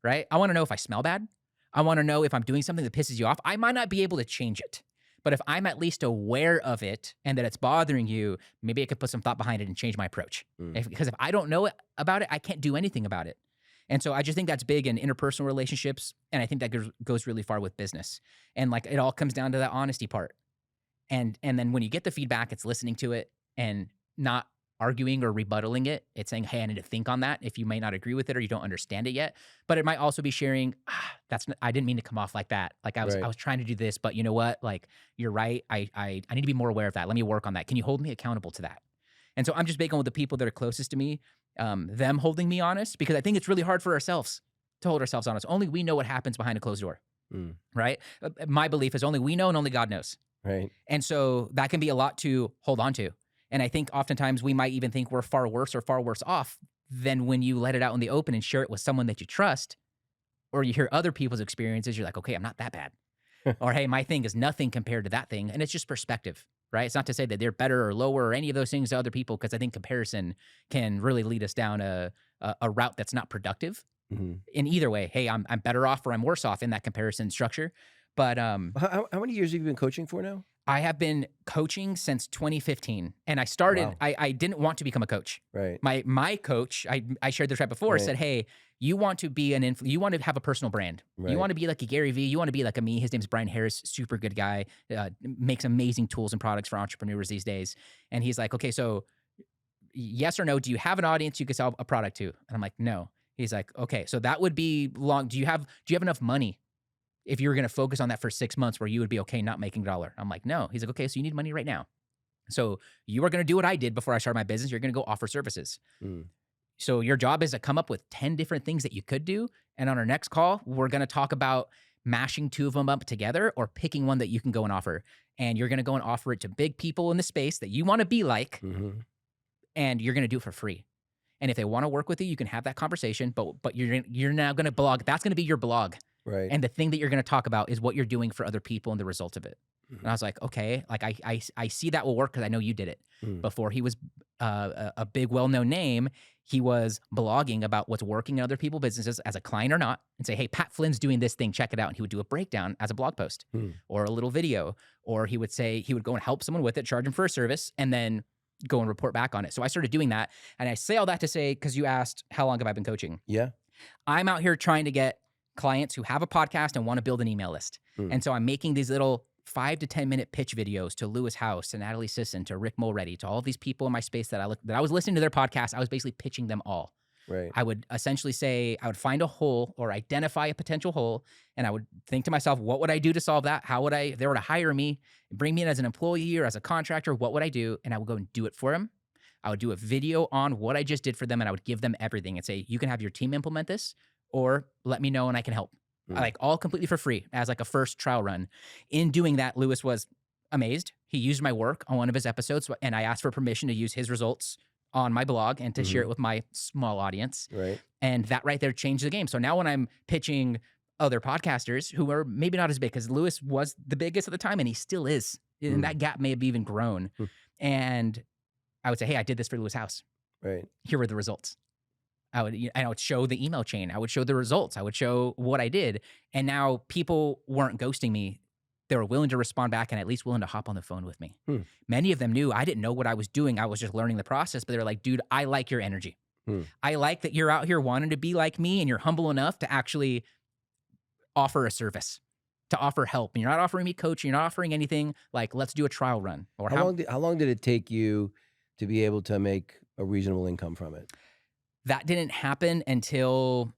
right? I want to know if I smell bad. I want to know if I'm doing something that pisses you off. I might not be able to change it, but if I'm at least aware of it and that it's bothering you, maybe I could put some thought behind it and change my approach. Because if I don't know about it, I can't do anything about it. And so I just think that's big in interpersonal relationships. And I think that goes really far with business. And like, it all comes down to that honesty part. And then when you get the feedback, it's listening to it and not arguing or rebuttaling it. It's saying, hey, I need to think on that if you may not agree with it or you don't understand it yet. But it might also be sharing, I didn't mean to come off like that. Like I was trying to do this, but you know what? Like, you're right. I need to be more aware of that. Let me work on that. Can you hold me accountable to that? And so I'm just big on with the people that are closest to me, them holding me honest, because I think it's really hard for ourselves to hold ourselves honest. Only we know what happens behind a closed door, right? My belief is only we know and only God knows. Right. And so that can be a lot to hold on to. And I think oftentimes we might even think we're far worse or far worse off than when you let it out in the open and share it with someone that you trust, or you hear other people's experiences. You're like, okay, I'm not that bad. Or, hey, my thing is nothing compared to that thing. And it's just perspective, right? It's not to say that they're better or lower or any of those things to other people, because I think comparison can really lead us down a route that's not productive. In either way, hey, I'm better off or I'm worse off in that comparison structure. But How many years have you been coaching for now? I have been coaching since 2015, and I started. Wow. I didn't want to become a coach. Right. My coach, I shared this right before, Right. said, "Hey, you want to be you want to have a personal brand. Right. You want to be like a Gary Vee. You want to be like a me." His name's Brian Harris, super good guy, makes amazing tools and products for entrepreneurs these days. And he's like, "Okay, so yes or no? Do you have an audience you could sell a product to?" And I'm like, "No." He's like, "Okay, so that would be long. Do you have enough money if you were going to focus on that for 6 months where you would be okay not making a dollar?" I'm like, "No." He's like, "Okay, so you need money right now. So you are going to do what I did before I started my business. You're going to go offer services. Mm. So your job is to come up with 10 different things that you could do. And on our next call, we're going to talk about mashing 2 of them up together or picking one that you can go and offer. And you're going to go and offer it to big people in the space that you want to be like, and you're going to do it for free. And if they want to work with you, you can have that conversation, but you're now going to blog. That's going to be your blog. Right. And the thing that you're going to talk about is what you're doing for other people and the result of it." And I was like, okay, like I see that will work because I know you did it. Before he was a big, well-known name, he was blogging about what's working in other people's businesses as a client or not, and say, "Hey, Pat Flynn's doing this thing, check it out." And he would do a breakdown as a blog post or a little video, or he would go and help someone with it, charge him for a service, and then go and report back on it. So I started doing that. And I say all that to say, because you asked, how long have I been coaching? Yeah. I'm out here trying to get clients who have a podcast and want to build an email list. And so I'm making these little 5 to 10 minute pitch videos to Lewis House, to Natalie Sisson, to Rick Mulready, to all of these people in my space that I was listening to their podcast. I was basically pitching them all. Right. I would essentially say, I would find a hole or identify a potential hole, and I would think to myself, what would I do to solve that? If they were to hire me, bring me in as an employee or as a contractor, what would I do? And I would go and do it for them. I would do a video on what I just did for them, and I would give them everything and say, you can have your team implement this, or let me know and I can help. Like all completely for free as like a first trial run. In doing that, Lewis was amazed. He used my work on one of his episodes, and I asked for permission to use his results on my blog and to share it with my small audience. Right. And that right there changed the game. So now when I'm pitching other podcasters who are maybe not as big, because Lewis was the biggest at the time and he still is, and that gap may have even grown. And I would say, hey, I did this for Lewis House. Right. Here were the results. I would show the email chain. I would show the results. I would show what I did. And now people weren't ghosting me. They were willing to respond back and at least willing to hop on the phone with me. Many of them knew I didn't know what I was doing. I was just learning the process, but they were like, dude, I like your energy. I like that you're out here wanting to be like me and you're humble enough to actually offer a service, to offer help. And you're not offering me coaching. You're not offering anything. Like, let's do a trial run. Or how long did it take you to be able to make a reasonable income from it? That didn't happen until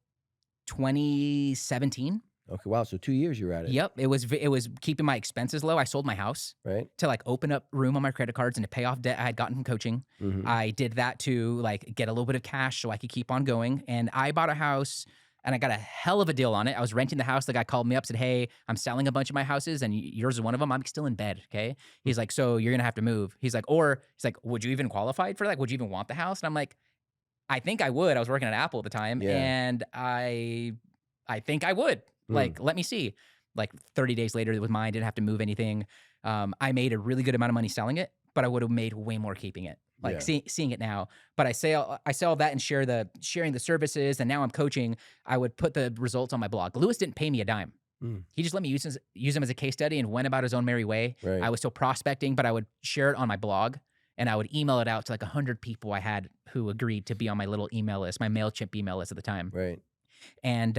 2017. Okay, wow. So 2 years you were at it. Yep. It was keeping my expenses low. I sold my house Right. to like open up room on my credit cards and to pay off debt I had gotten from coaching. I did that to like get a little bit of cash so I could keep on going. And I bought a house and I got a hell of a deal on it. I was renting the house. The guy called me up, said, hey, I'm selling a bunch of my houses and yours is one of them. I'm still in bed. Okay. He's like, so you're going to have to move. He's like, would you even qualify for that? Would you even want the house? And I'm like, I think I would. I was working at Apple at the time, and I think I would. Like, let me see. Like 30 days later, it was mine. Didn't have to move anything. I made a really good amount of money selling it, but I would have made way more keeping it. Like seeing it now. But I sell that and sharing the services, and now I'm coaching. I would put the results on my blog. Lewis didn't pay me a dime. He just let me use him as a case study and went about his own merry way. Right. I was still prospecting, but I would share it on my blog. And I would email it out to like 100 people I had who agreed to be on my little email list, my MailChimp email list at the time. Right. And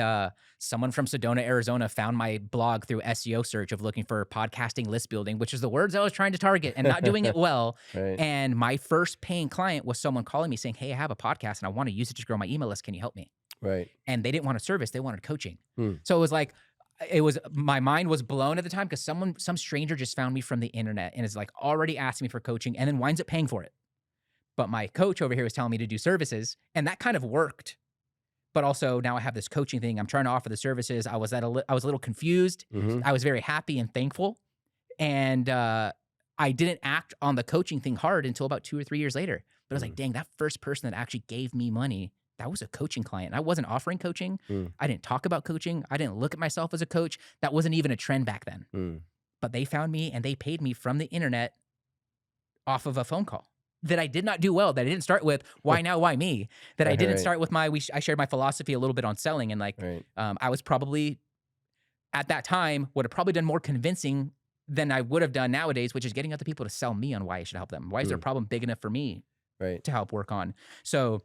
someone from Sedona, Arizona found my blog through SEO search of looking for podcasting list building, which is the words I was trying to target and not doing it well. Right. And my first paying client was someone calling me saying, hey, I have a podcast and I want to use it to grow my email list. Can you help me? Right. And they didn't want a service. They wanted coaching. So it was like, my mind was blown at the time because some stranger just found me from the internet and is like already asking me for coaching and then winds up paying for it. But my coach over here was telling me to do services, and that kind of worked. But also now I have this coaching thing. I'm trying to offer the services. I was a little confused. I was very happy and thankful. And I didn't act on the coaching thing hard until about 2 or 3 years later. But I was like, dang, that first person that actually gave me money, that was a coaching client. I wasn't offering coaching. I didn't talk about coaching. I didn't look at myself as a coach. That wasn't even a trend back then. But they found me and they paid me from the internet off of a phone call. that I did not do well, that I didn't start with why now, why me, that I didn't Right. start with I shared my philosophy a little bit on selling. And like, Right. I was probably at that time would have probably done more convincing than I would have done nowadays, which is getting other people to sell me on why I should help them. Why is their Mm. problem big enough for me Right. to help work on? So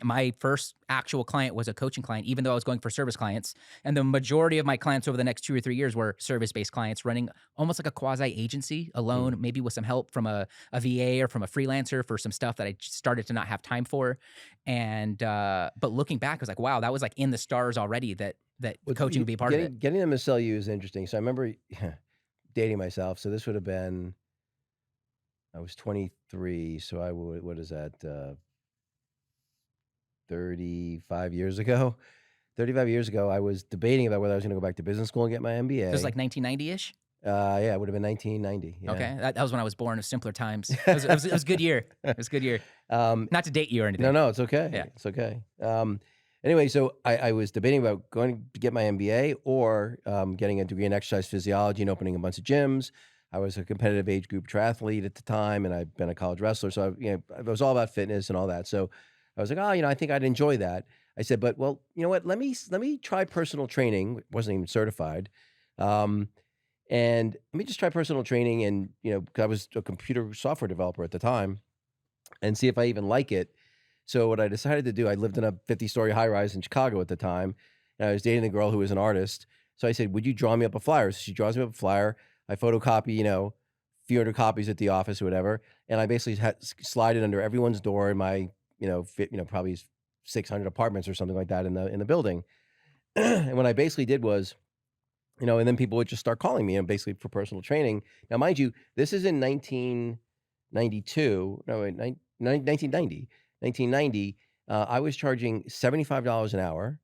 my first actual client was a coaching client, even though I was going for service clients. And the majority of my clients over the next 2 or 3 years were service-based clients running almost like a quasi agency Mm. alone, maybe with some help from a VA or from a freelancer for some stuff that I started to not have time for. And, but looking back, I was like, wow, that was like in the stars already that Well, coaching would be a part of it. getting them to sell you is interesting. So I remember dating myself. So this would have been, I was 23. So what is that? 35 years ago. 35 years ago, I was debating about whether I was going to go back to business school and get my It was MBA. like 1990-ish. Yeah, it would have been 1990. Yeah. Okay. That was when I was born, of simpler times. It was a good year. It was a good year. Um, Not to date you or anything. no, it's okay. Yeah. It's okay. Anyway, so I was debating about going to get my MBA or getting a degree in exercise physiology and opening a bunch of gyms. I was a competitive age group triathlete at the time, and I've been a college wrestler. So I was all about fitness and all that. So I was like, I think I'd enjoy that. I said, but well, you know what? Let me try personal training. Wasn't even certified. And let me just try personal training, and 'cause I was a computer software developer at the time, and see if I even like it. So what I decided to do, I lived in a 50-story high-rise in Chicago at the time, and I was dating a girl who was an artist. So I said, would you draw me up a flyer? So she draws me up a flyer. I photocopy, a few hundred copies at the office or whatever, and I basically slide it under everyone's door in my, probably 600 apartments or something like that in the building. And what I basically did was, and then people would just start calling me, basically for personal training. Now, mind you, this is in 1992. No, wait, 1990. 1990. I was charging $75 an hour,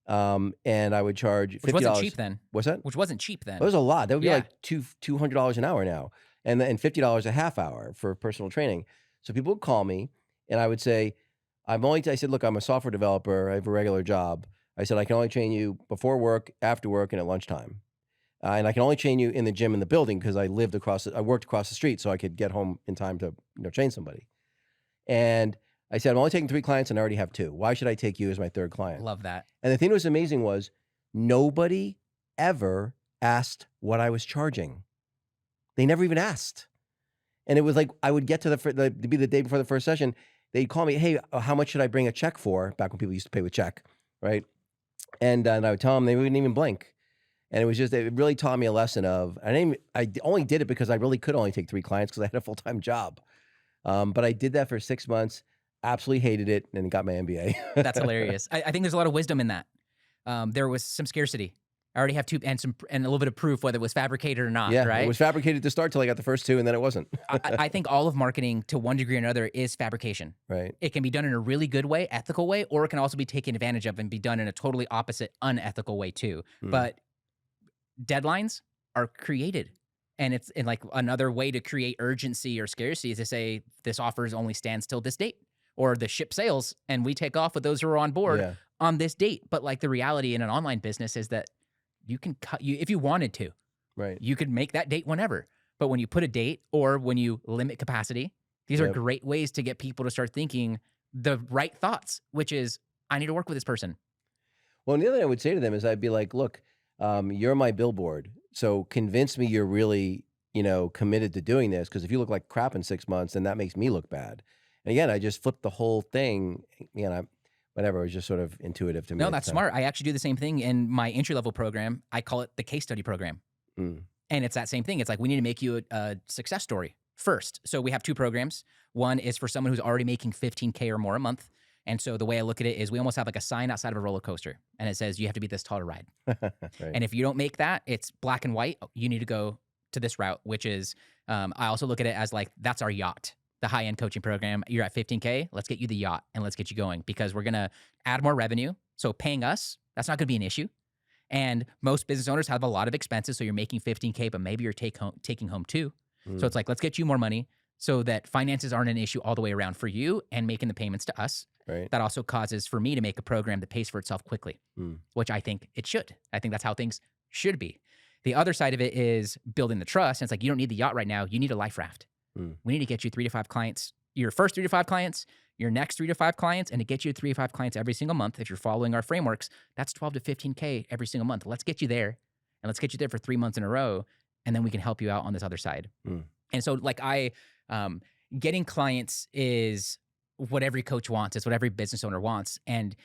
and I would charge $50. Which wasn't cheap then. What's that? Which wasn't cheap then. That was a lot. That would be Yeah. like $200 an hour now, and $50 a half hour for personal training. So people would call me, and I would say, I said, look, I'm a software developer. I have a regular job. I said, I can only train you before work, after work, and at lunchtime. And I can only train you in the gym in the building because I worked across the street, so I could get home in time to train somebody. And I said, I'm only taking 3 clients and I already have 2. Why should I take you as my 3rd client? Love that. And the thing that was amazing was nobody ever asked what I was charging. They never even asked. And it was like, I would get to to be the day before the first session. They'd call me, hey, how much should I bring a check for? Back when people used to pay with check, right? And I would tell them, they wouldn't even blink. And it really taught me a lesson of, I only did it because I really could only take 3 clients because I had a full-time job. But I did that for 6 months, absolutely hated it, and got my MBA. That's hilarious. I think there's a lot of wisdom in that. There was some scarcity. I already have 2 and a little bit of proof whether it was fabricated or not, Yeah, right? it was fabricated to start till I got the first 2, and then it wasn't. I think all of marketing to one degree or another is fabrication. Right. It can be done in a really good way, ethical way, or it can also be taken advantage of and be done in a totally opposite, unethical way too. But deadlines are created. And it's in like another way to create urgency or scarcity is to say this offers only stands till this date, or the ship sails and we take off with those who are on board on this date. But like the reality in an online business is that you can cut if you wanted to, right? You could make that date whenever. But when you put a date or when you limit capacity, these are great ways to get people to start thinking the right thoughts, which is, I need to work with this person. Well, and the other thing I would say to them is I'd be like, look, you're my billboard. So convince me you're really, committed to doing this. Because if you look like crap in 6 months, then that makes me look bad. And again, I just flipped the whole thing. Whatever, it was just sort of intuitive to me. No, that's smart. I actually do the same thing in my entry-level program. I call it the case study program. And it's that same thing. It's like, we need to make you a success story first. So we have 2 programs. One is for someone who's already making $15K or more a month. And so the way I look at it is we almost have like a sign outside of a roller coaster. And it says, you have to be this tall to ride. Right. And if you don't make that, it's black and white. You need to go to this route, which is, I also look at it as like, that's our yacht. The high-end coaching program, you're at 15K, let's get you the yacht and let's get you going, because we're going to add more revenue. So paying us, that's not going to be an issue. And most business owners have a lot of expenses. So you're making 15K, but maybe you're taking home 2. So it's like, let's get you more money so that finances aren't an issue all the way around for you and making the payments to us. Right. That also causes for me to make a program that pays for itself quickly, which I think it should. I think that's how things should be. The other side of it is building the trust. And it's like, you don't need the yacht right now. You need a life raft. We need to get you 3 to 5 clients your first 3 to 5 clients, your next 3 to 5 clients, and to get you 3 to 5 clients every single month, if you're following our frameworks, that's 12 to 15K every single month. Let's get you there, and let's get you there for 3 months in a row, and then we can help you out on this other side. Mm. And so like getting clients is what every coach wants. It's what every business owner wants. And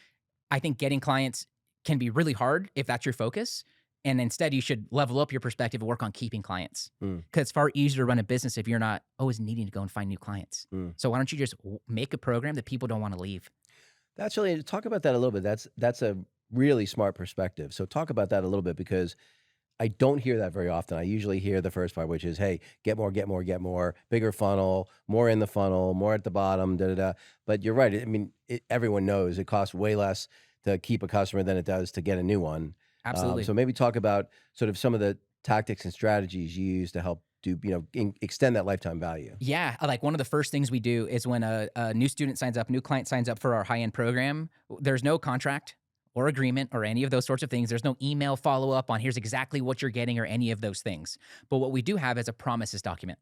I think getting clients can be really hard if that's your focus. And instead, you should level up your perspective and work on keeping clients. Because it's far easier to run a business if you're not always needing to go and find new clients. So why don't you just make a program that people don't want to leave? That's really, talk about that a little bit. That's a really smart perspective. So talk about that a little bit, because I don't hear that very often. I usually hear the first part, which is, hey, get more, get more, get more, bigger funnel, more in the funnel, more at the bottom, da da da. But you're right. I mean, everyone knows it costs way less to keep a customer than it does to get a new one. Absolutely. So maybe talk about sort of some of the tactics and strategies you use to help do, extend that lifetime value. Yeah. Like one of the first things we do is when a new student signs up, a new client signs up for our high-end program, there's no contract or agreement or any of those sorts of things. There's no email follow-up on here's exactly what you're getting or any of those things. But what we do have is a promises document.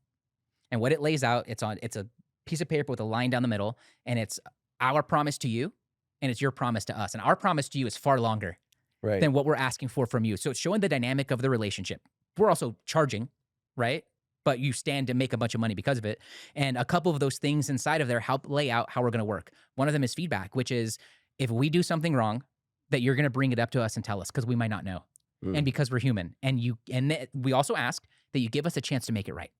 And what it lays out, it's a piece of paper with a line down the middle, and it's our promise to you, and it's your promise to us. And our promise to you is far longer than what we're asking for from you. So it's showing the dynamic of the relationship. We're also charging, right? But you stand to make a bunch of money because of it. And a couple of those things inside of there help lay out how we're going to work. One of them is feedback, which is if we do something wrong, that you're going to bring it up to us and tell us, because we might not know. And because we're human. And we also ask that you give us a chance to make it right.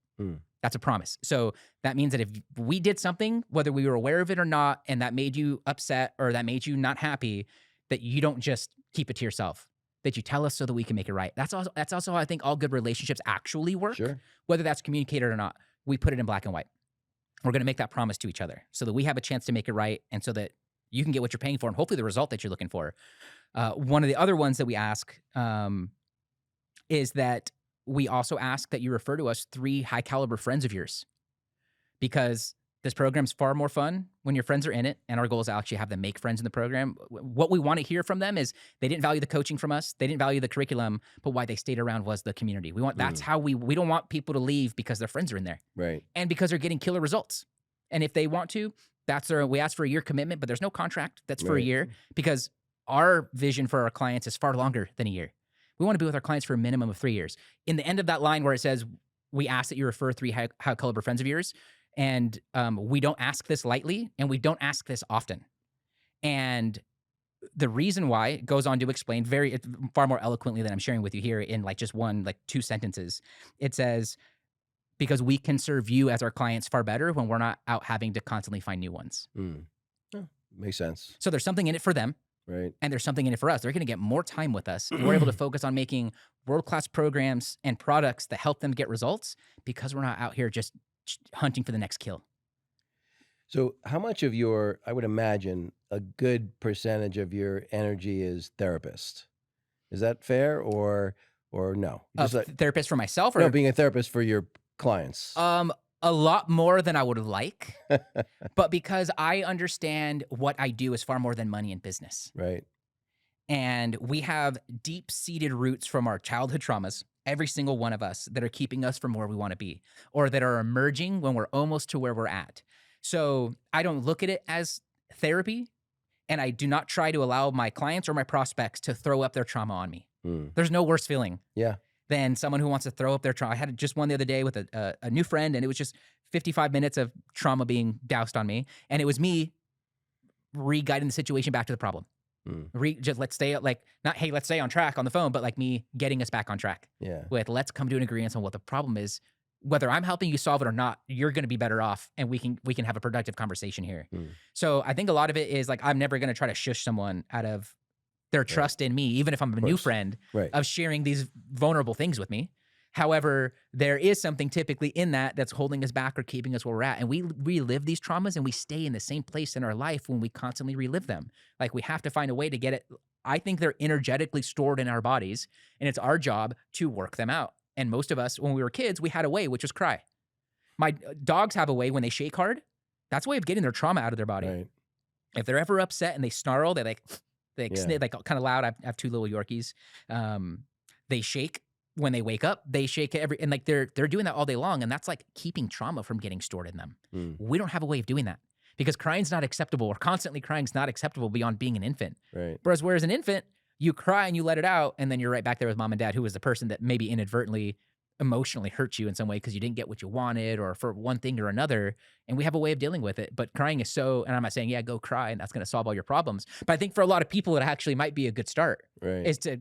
That's a promise. So that means that if we did something, whether we were aware of it or not, and that made you upset or that made you not happy, that you don't just keep it to yourself, that you tell us so that we can make it right. That's also how I think all good relationships actually work. Sure. Whether that's communicated or not, we put it in black and white. We're going to make that promise to each other so that we have a chance to make it right, and so that you can get what you're paying for and hopefully the result that you're looking for. One of the other ones that we ask is that we also ask that you refer to us 3 high caliber friends of yours, because this program's far more fun when your friends are in it. And our goal is to actually have them make friends in the program. What we want to hear from them is they didn't value the coaching from us. They didn't value the curriculum, but why they stayed around was the community. That's how we don't want people to leave because their friends are in there. Right. And because they're getting killer results. And if they want to, we ask for a year commitment, but there's no contract that's for a year, because our vision for our clients is far longer than a year. We want to be with our clients for a minimum of 3 years. In the end of that line where it says, we ask that you refer 3 high caliber friends of yours. And we don't ask this lightly, and we don't ask this often. And the reason why, it goes on to explain far more eloquently than I'm sharing with you here in just 2 sentences. It says, because we can serve you as our clients far better when we're not out having to constantly find new ones. Oh, makes sense. So there's something in it for them. Right. And there's something in it for us. They're going to get more time with us. And we're able to focus on making world-class programs and products that help them get results, because we're not out here just hunting for the next kill. So how much of I would imagine a good percentage of your energy is therapist. Is that fair or no? Therapist for myself, or no, being a therapist for your clients? A lot more than I would like, but because I understand what I do is far more than money in business. Right. And we have deep-seated roots from our childhood traumas, every single one of us, that are keeping us from where we want to be, or that are emerging when we're almost to where we're at. So I don't look at it as therapy, and I do not try to allow my clients or my prospects to throw up their trauma on me. There's no worse feeling than someone who wants to throw up their trauma. I had just one the other day with a new friend, and it was just 55 minutes of trauma being doused on me, and it was me re-guiding the situation back to the problem. Just let's stay not, hey, let's stay on track on the phone, but me getting us back on track. Yeah. With let's come to an agreement on what the problem is. Whether I'm helping you solve it or not, you're going to be better off, and we can have a productive conversation here. So I think a lot of it is I'm never going to try to shush someone out of their trust in me, even if I'm a new friend, of sharing these vulnerable things with me. However, there is something typically in that's holding us back or keeping us where we're at. And we relive these traumas, and we stay in the same place in our life when we constantly relive them. We have to find a way to get it. I think they're energetically stored in our bodies, and it's our job to work them out. And most of us, when we were kids, we had a way, which was cry. My dogs have a way when they shake hard. That's a way of getting their trauma out of their body. Right. If they're ever upset and they snarl, they snip, kind of loud. I have 2 little Yorkies. They shake. when they wake up, they shake and like they're doing that all day long. And that's like keeping trauma from getting stored in them. Mm. We don't have a way of doing that because crying's not acceptable, or constantly crying's not acceptable beyond being an infant. Right. Whereas an infant, you cry and you let it out, and then you're right back there with mom and dad, who was the person that maybe inadvertently emotionally hurt you in some way because you didn't get what you wanted or for one thing or another. And we have a way of dealing with it. But crying is so, and I'm not saying, yeah, go cry and that's going to solve all your problems. But I think for a lot of people, it actually might be a good start is to,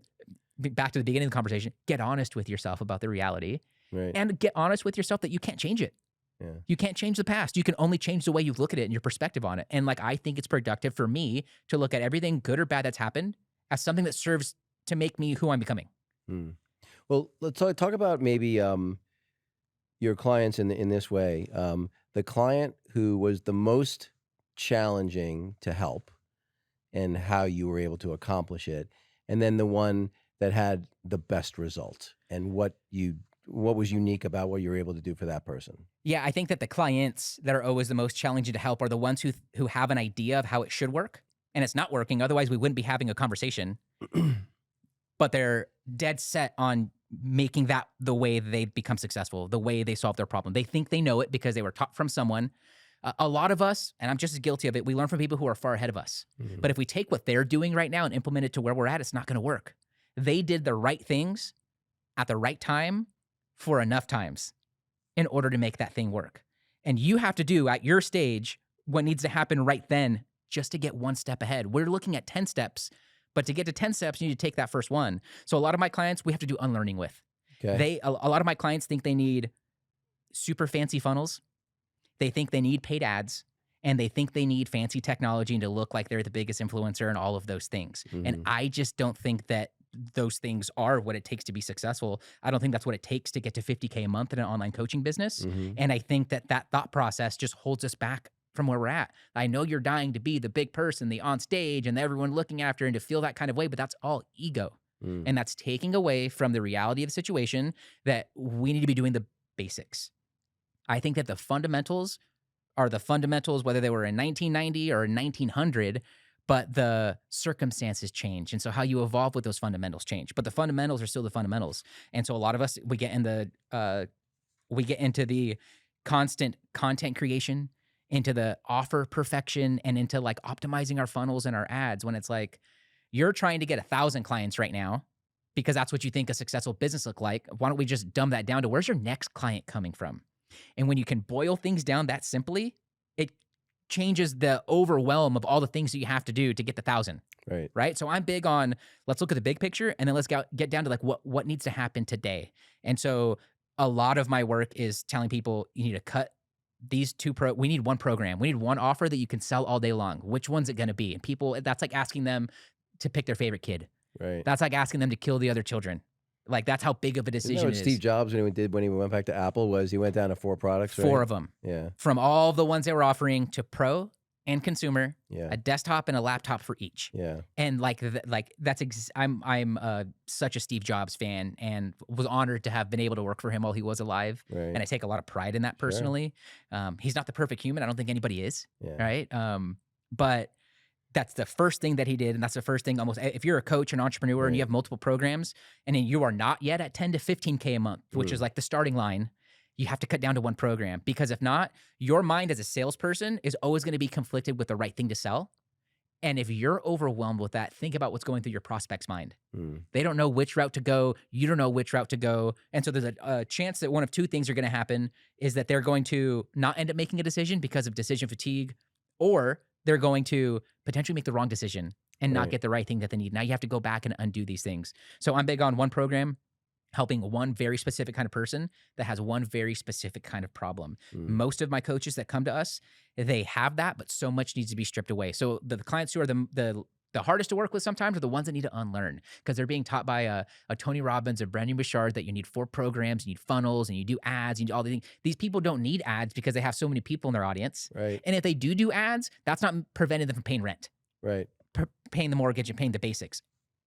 back to the beginning of the conversation, get honest with yourself about the reality and get honest with yourself that you can't change it. Yeah. You can't change the past. You can only change the way you look at it and your perspective on it. And like, I think it's productive for me to look at everything good or bad that's happened as something that serves to make me who I'm becoming. Mm. Well, let's talk about maybe your clients in this way. The client who was the most challenging to help and how you were able to accomplish it, and then the one that had the best result and what was unique about what you were able to do for that person. Yeah, I think that the clients that are always the most challenging to help are the ones who have an idea of how it should work and it's not working. Otherwise, we wouldn't be having a conversation. But they're dead set on making that the way they become successful, the way they solve their problem. They think they know it because they were taught from someone. A lot of us, and I'm just as guilty of it, we learn from people who are far ahead of us. Mm-hmm. But if we take what they're doing right now and implement it to where we're at, it's not going to work. They did the right things at the right time for enough times in order to make that thing work. And you have to do at your stage what needs to happen right then just to get one step ahead. We're looking at 10 steps, but to get to 10 steps, you need to take that first one. So a lot of my clients, we have to do unlearning with. Okay. A lot of my clients think they need super fancy funnels. They think they need paid ads, and they think they need fancy technology and to look like they're the biggest influencer and all of those things. Mm-hmm. And I just don't think that those things are what it takes to be successful. I don't think that's what it takes to get to 50K a month in an online coaching business. Mm-hmm. And I think that thought process just holds us back from where we're at. I know you're dying to be the big person, the on stage and everyone looking after and to feel that kind of way, but that's all ego. Mm. And that's taking away from the reality of the situation that we need to be doing the basics. I think that the fundamentals are the fundamentals, whether they were in 1990 or in 1900, but the circumstances change. And so how you evolve with those fundamentals change, but the fundamentals are still the fundamentals. And so a lot of us, we get into the constant content creation, into the offer perfection, and into like optimizing our funnels and our ads when it's like, you're trying to get 1,000 clients right now because that's what you think a successful business look like. Why don't we just dumb that down to where's your next client coming from? And when you can boil things down that simply, it changes the overwhelm of all the things that you have to do to get the 1,000. Right. So I'm big on, let's look at the big picture and then let's get down to like what needs to happen today. And so a lot of my work is telling people you need to cut these we need one program. We need one offer that you can sell all day long. Which one's it going to be? And people, that's like asking them to pick their favorite kid. Right. That's like asking them to kill the other children. Like that's how big of a decision it is. Steve Jobs, when he went back to Apple, was he went down to 4 products, right? 4 of them. Yeah. From From all of the ones they were offering to pro and consumer, Yeah. a desktop and a laptop for each. Yeah. And I'm such a Steve Jobs fan and was honored to have been able to work for him while he was alive. Right. And I take a lot of pride in that personally. He's not the perfect human. I don't think anybody is. Yeah. Right. But that's the first thing that he did. And that's the first thing almost, if you're a coach, an entrepreneur, and you have multiple programs and then you are not yet at 10 to 15K a month, which is like the starting line, you have to cut down to one program, because if not, your mind as a salesperson is always going to be conflicted with the right thing to sell. And if you're overwhelmed with that, think about what's going through your prospect's mind. They don't know which route to go. You don't know which route to go. And so there's a chance that one of 2 things are going to happen is that they're going to not end up making a decision because of decision fatigue, or they're going to potentially make the wrong decision and not get the right thing that they need. Now you have to go back and undo these things. So I'm big on one program, helping one very specific kind of person that has one very specific kind of problem. Most of my coaches that come to us, they have that, but so much needs to be stripped away. So the clients who are the hardest to work with sometimes are the ones that need to unlearn, because they're being taught by a Tony Robbins, a Brandon Bouchard, that you need 4 programs, you need funnels, and you do ads, you do all the things. These people don't need ads because they have so many people in their audience. Right. And if they do ads, that's not preventing them from paying rent, Right. paying the mortgage and paying the basics.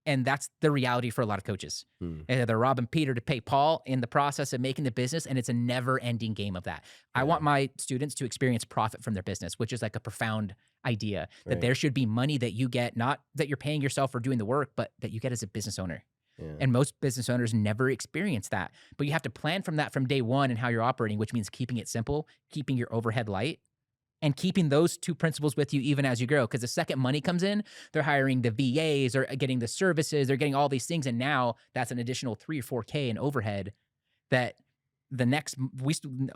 And that's the reality for a lot of coaches. They're robbing Peter to pay Paul in the process of making the business, and it's a never-ending game of that. I want my students to experience profit from their business, which is like a profound idea, that there should be money that you get, not that you're paying yourself for doing the work, but that you get as a business owner. Yeah. And most business owners never experience that. But you have to plan from that from day one and how you're operating, which means keeping it simple, keeping your overhead light, and keeping those two principles with you even as you grow. Because the second money comes in, they're hiring the VAs or getting the services, they're getting all these things. And now that's an additional 3 or 4K in overhead that the next,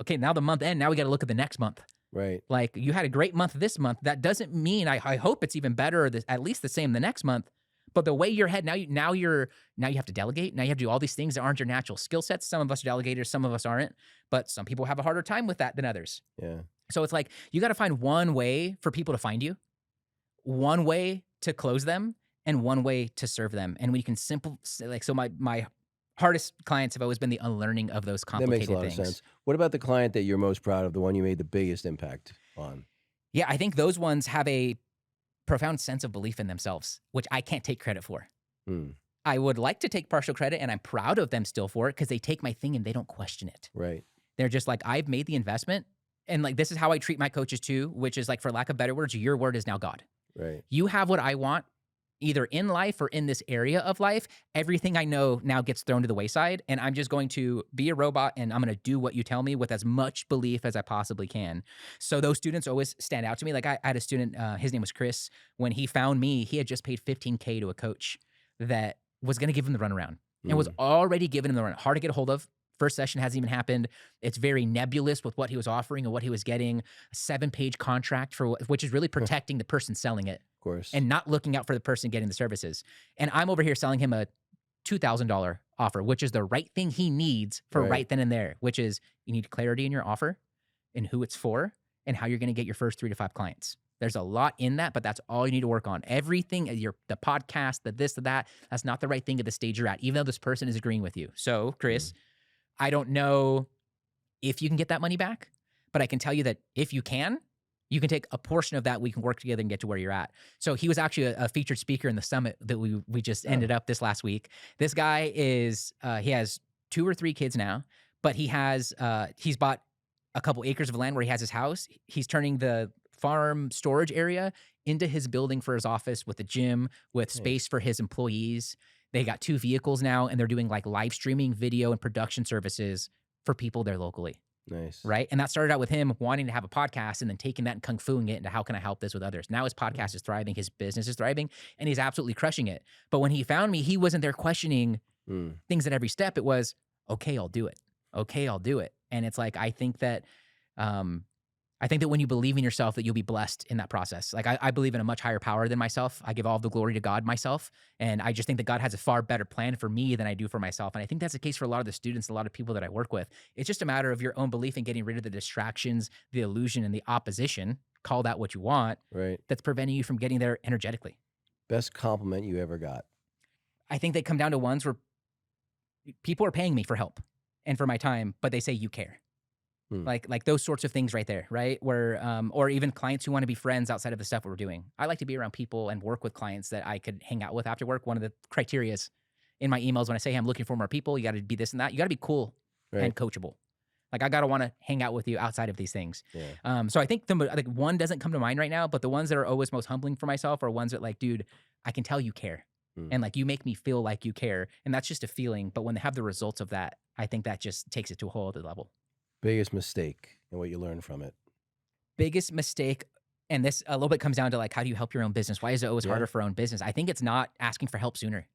okay, now the month end, now we got to look at the next month. Right. Like you had a great month this month. That doesn't mean I hope it's even better or at least the same the next month. But the way your head now you have to delegate. Now you have to do all these things that aren't your natural skill sets. Some of us are delegators, some of us aren't. But some people have a harder time with that than others. Yeah. So it's like you got to find one way for people to find you, one way to close them, and one way to serve them. And when you can so my hardest clients have always been the unlearning of those That makes complicated a lot things. of sense. What about the client that you're most proud of, the one you made the biggest impact on? Yeah, I think those ones have a profound sense of belief in themselves, which I can't take credit for. Hmm. I would like to take partial credit, and I'm proud of them still for it because they take my thing and they don't question it. Right. They're just like, I've made the investment. And like, this is how I treat my coaches too, which is like, for lack of better words, your word is now God. Right. You have what I want, either in life or in this area of life. Everything I know now gets thrown to the wayside, and I'm just going to be a robot and I'm going to do what you tell me with as much belief as I possibly can. So those students always stand out to me. Like I had a student, his name was Chris. When he found me, he had just paid $15K to a coach that was going to give him the runaround and was already giving him the run. Hard to get a hold of. First session hasn't even happened. It's very nebulous with what he was offering and what he was getting. A 7-page contract which is really protecting the person selling it. Of course. And not looking out for the person getting the services. And I'm over here selling him a $2,000 offer, which is the right thing he needs for right then and there, which is you need clarity in your offer and who it's for and how you're going to get your first 3 to 5 clients. There's a lot in that, but that's all you need to work on. Everything, the podcast, the this, the that, that's not the right thing at the stage you're at, even though this person is agreeing with you. So, Chris, I don't know if you can get that money back, but I can tell you that if you can take a portion of that. We can work together and get to where you're at. So he was actually a featured speaker in the summit that we just ended up this last week. This guy is, he has 2 or 3 kids now, but he's bought a couple acres of land where he has his house. He's turning the farm storage area into his building for his office with a gym, with space for his employees. They got 2 vehicles now, and they're doing like live streaming video and production services for people there locally. Nice. Right. And that started out with him wanting to have a podcast and then taking that and kung fuing it into how can I help this with others. Now his podcast is thriving, his business is thriving, and he's absolutely crushing it. But when he found me, he wasn't there questioning things at every step. It was, okay, I'll do it. Okay, I'll do it. And it's like, I think that when you believe in yourself, that you'll be blessed in that process. Like I believe in a much higher power than myself. I give all the glory to God myself. And I just think that God has a far better plan for me than I do for myself. And I think that's the case for a lot of the students, a lot of people that I work with. It's just a matter of your own belief in getting rid of the distractions, the illusion, and the opposition, call that what you want, that's preventing you from getting there energetically. Best compliment you ever got? I think they come down to ones where people are paying me for help and for my time, but they say you care. Like those sorts of things right there, right? Where, or even clients who want to be friends outside of the stuff we're doing. I like to be around people and work with clients that I could hang out with after work. One of the criterias in my emails when I say, hey, I'm looking for more people, you got to be this and that. You got to be cool and coachable. Like I got to want to hang out with you outside of these things. So I think one doesn't come to mind right now, but the ones that are always most humbling for myself are ones that like, dude, I can tell you care. And like, you make me feel like you care. And that's just a feeling. But when they have the results of that, I think that just takes it to a whole other level. Biggest mistake and what you learned from it? Biggest mistake, and this a little bit comes down to like, how do you help your own business? Why is it always harder for own business? I think it's not asking for help sooner,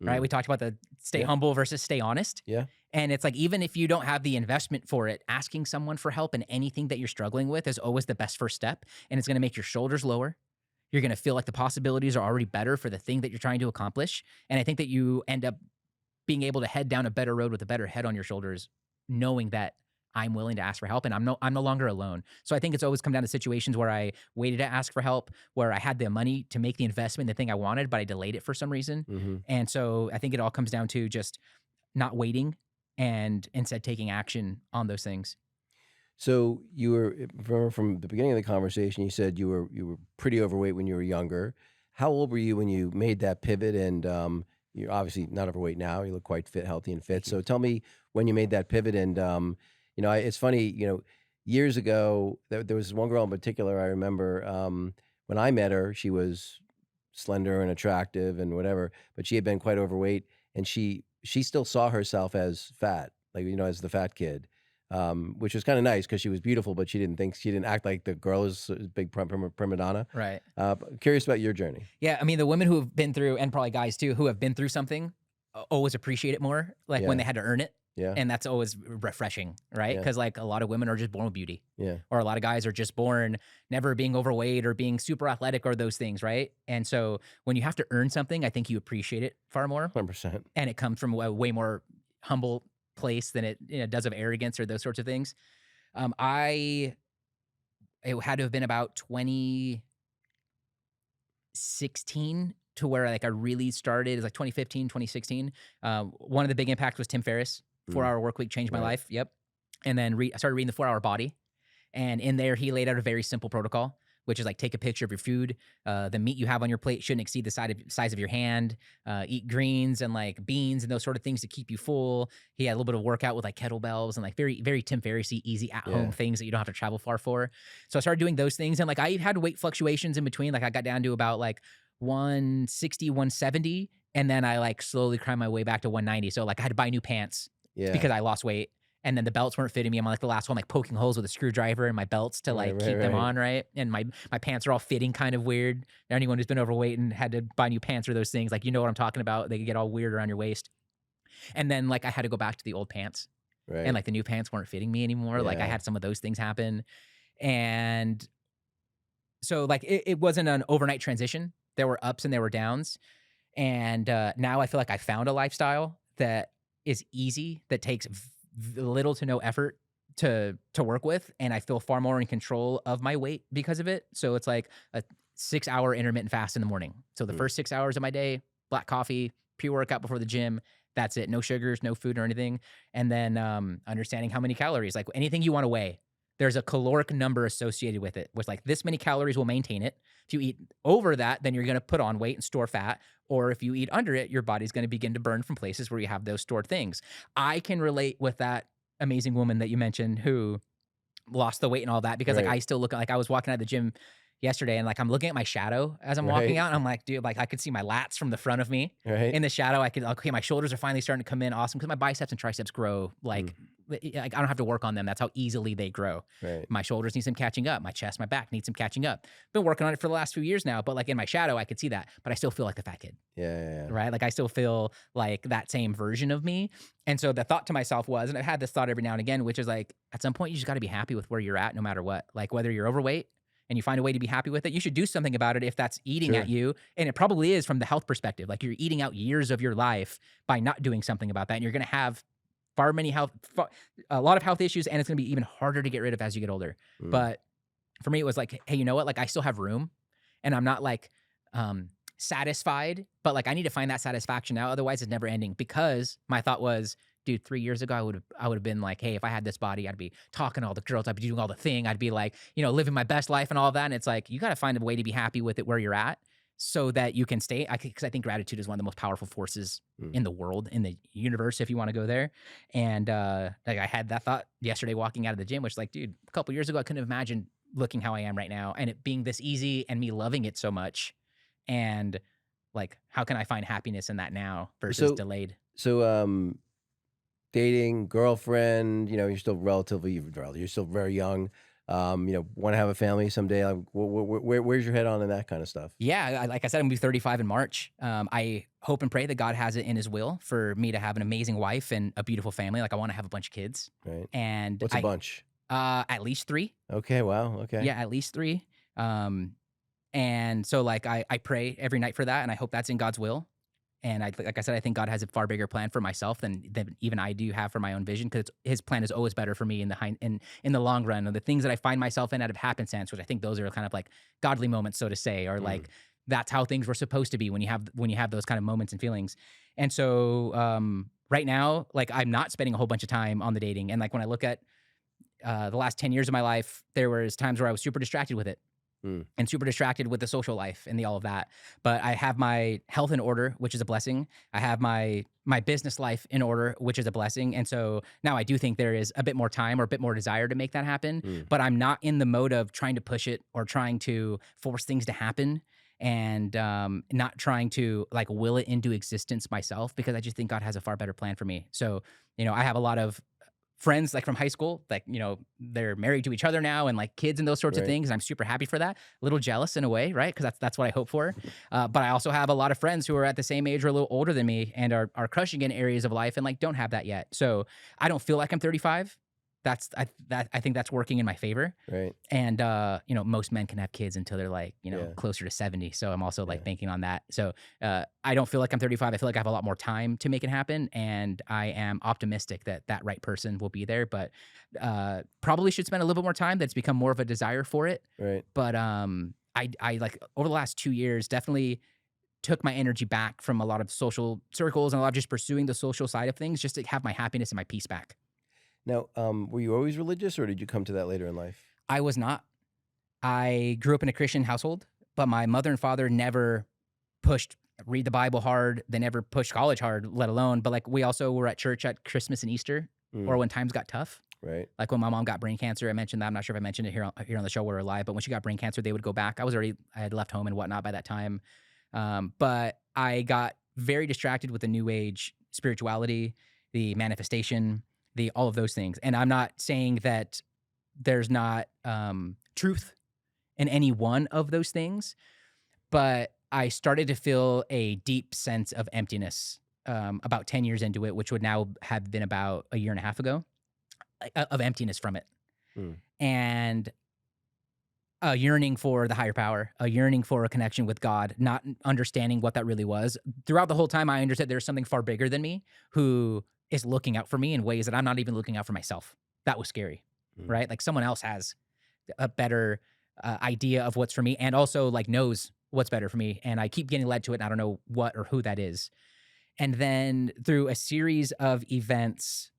right? We talked about the stay humble versus stay honest. And it's like, even if you don't have the investment for it, asking someone for help in anything that you're struggling with is always the best first step. And it's going to make your shoulders lower. You're going to feel like the possibilities are already better for the thing that you're trying to accomplish. And I think that you end up being able to head down a better road with a better head on your shoulders, knowing that I'm willing to ask for help and I'm no longer alone. So I think it's always come down to situations where I waited to ask for help, where I had the money to make the investment, the thing I wanted, but I delayed it for some reason. And so I think it all comes down to just not waiting and instead taking action on those things. So you were, from the beginning of the conversation, you said you were pretty overweight when you were younger. How old were you when you made that pivot? And you're obviously not overweight now. You look quite fit, healthy and fit. So tell me when you made that pivot. And it's funny, years ago, there was one girl in particular I remember, when I met her, she was slender and attractive and whatever, but she had been quite overweight. and she still saw herself as fat, like, as the fat kid, which was kind of nice because she was beautiful, but she didn't act like the girl is a big prima donna. Right. Curious about your journey. Yeah, I mean, the women who have been through, and probably guys too, who have been through something, always appreciate it more, like when Yeah, they had to earn it. yeah, And that's always refreshing, right? yeah, Because like a lot of women are just born with beauty, yeah. or a lot of guys are just born never being overweight or being super athletic or those things, right? And so when you have to earn something, I think you appreciate it far more, 100%. and it comes from a way more humble place than it does of arrogance or those sorts of things. I it had to have been about 2016 to where like I really started. It's like 2015, 2016. One of the big impacts was Tim Ferriss. 4 Hour Work Week changed my Right. life. Yep. And then I started reading the 4 Hour Body, and in there he laid out a very simple protocol, which is like take a picture of your food. The meat you have on your plate shouldn't exceed the size of your hand. Eat greens and like beans and those sort of things to keep you full. He had a little bit of workout with like kettlebells and like very, very Tim Ferriss-y, easy at home Yeah. things that you don't have to travel far for. So I started doing those things, and like I had weight fluctuations in between. Like I got down to about like 160, 170, and then I like slowly climbed my way back to 190. So like I had to buy new pants Yeah. because I lost weight. And then the belts weren't fitting me. I'm like the last one, like poking holes with a screwdriver in my belts to like Right, keep them right. on, right? And my pants are all fitting kind of weird. Anyone who's been overweight and had to buy new pants or those things, like you know what I'm talking about. They can get all weird around your waist. And then like I had to go back to the old pants, and Right. like the new pants weren't fitting me anymore. Like I Yeah. had some of those things happen. And so like it wasn't an overnight transition. There were ups and there were downs. And now I feel like I found a lifestyle that is easy, that takes little to no effort to work with, and I feel far more in control of my weight because of it. So it's like a 6 hour intermittent fast in the morning. So the Mm. first 6 hours of my day, black coffee, pre-workout before the gym. That's it. No sugars, no food or anything. And then understanding how many calories, like anything you want to weigh, there's a caloric number associated with it. With like this many calories will maintain it. If you eat over that, then you're going to put on weight and store fat. Or if you eat under it, your body's going to begin to burn from places where you have those stored things. I can relate with that amazing woman that you mentioned who lost the weight and all that, because like Right. I still look like I was walking out of the gym yesterday, and like I'm looking at my shadow as I'm walking Right. out, and I'm like, dude, like I could see my lats from the front of me Right. in the shadow. I could, okay, my shoulders are finally starting to come in, awesome, because my biceps and triceps grow like I don't have to work on them. That's how easily they grow. Right. My shoulders need some catching up. My chest, my back need some catching up. Been working on it for the last few years now, but like in my shadow, I could see that, but I still feel like the fat kid, Yeah. right? Like I still feel like that same version of me. And so the thought to myself was, and I've had this thought every now and again, which is like, at some point, you just got to be happy with where you're at, no matter what. Like whether you're overweight and you find a way to be happy with it, you should do something about it if that's eating Sure. at you. And it probably is from the health perspective. Like you're eating out years of your life by not doing something about that. And you're going to have a lot of health issues, and it's going to be even harder to get rid of as you get older. Mm. But for me, it was like, hey, you know what? Like I still have room, and I'm not like satisfied, but like I need to find that satisfaction now. Otherwise it's never ending, because my thought was, dude, 3 years ago, I would have been like, hey, if I had this body, I'd be talking to all the girls, I'd be doing all the thing. I'd be like, living my best life and all of that. And it's like, you got to find a way to be happy with it where you're at, so that you can stay. Because I think gratitude is one of the most powerful forces in the world, in the universe, if you want to go there. And like I had that thought yesterday walking out of the gym, which like, dude, a couple years ago, I couldn't have imagined looking how I am right now, and it being this easy and me loving it so much. And like, how can I find happiness in that now versus delayed? So, dating, girlfriend, you're still you're still very young. Want to have a family someday. Like, where's your head on in that kind of stuff? Yeah, like I said, I'm gonna be 35 in March. I hope and pray that God has it in His will for me to have an amazing wife and a beautiful family. Like I want to have a bunch of kids, Right. and What's a bunch? At least 3. Okay. Wow. Okay. Yeah, at least 3. And so like I pray every night for that, and I hope that's in God's will. And like I said, I think God has a far bigger plan for myself than even I do have for my own vision, because His plan is always better for me in the long run. And the things that I find myself in out of happenstance, which I think those are kind of like godly moments, so to say, or like that's how things were supposed to be when you have those kind of moments and feelings. And so right now, like I'm not spending a whole bunch of time on the dating. And like when I look at the last 10 years of my life, there was times where I was super distracted with it. And super distracted with the social life and all of that. But I have my health in order, which is a blessing. I have my business life in order, which is a blessing. And so now I do think there is a bit more time or a bit more desire to make that happen. But I'm not in the mode of trying to push it or trying to force things to happen. and not trying to like will it into existence myself, because I just think God has a far better plan for me. So, I have a lot of friends like from high school, like, they're married to each other now and like kids and those sorts of Right. things. And I'm super happy for that. A little jealous in a way, right? Because that's what I hope for. But I also have a lot of friends who are at the same age or a little older than me and are crushing in areas of life and like don't have that yet. So I don't feel like I'm 35. I think that's working in my favor. Right. And most men can have kids until they're like, Yeah. closer to 70. So I'm also like Yeah. banking on that. So I don't feel like I'm 35. I feel like I have a lot more time to make it happen, and I am optimistic that that right person will be there. But probably should spend a little bit more time. That's become more of a desire for it. Right. But I like over the last 2 years definitely took my energy back from a lot of social circles and a lot of just pursuing the social side of things, just to have my happiness and my peace back. Now, were you always religious, or did you come to that later in life? I was not. I grew up in a Christian household, but my mother and father never pushed read the Bible hard. They never pushed college hard, let alone. But like we also were at church at Christmas and Easter, or Mm, when times got tough. right. Like when my mom got brain cancer, I mentioned that. I'm not sure if I mentioned it here on the show where we're live, but when she got brain cancer, they would go back. I had left home and whatnot by that time. But I got very distracted with the new age spirituality, the manifestation, the all of those things. And I'm not saying that there's not truth in any one of those things, but I started to feel a deep sense of emptiness about 10 years into it, which would now have been about a year and a half ago, of emptiness from it. Mm, And a yearning for the higher power, a yearning for a connection with God, not understanding what that really was. Throughout the whole time, I understood there's something far bigger than me who is looking out for me in ways that I'm not even looking out for myself. That was scary, mm, right? Like someone else has a better idea of what's for me, and also like knows what's better for me. And I keep getting led to it, and I don't know what or who that is. And then through a series of events,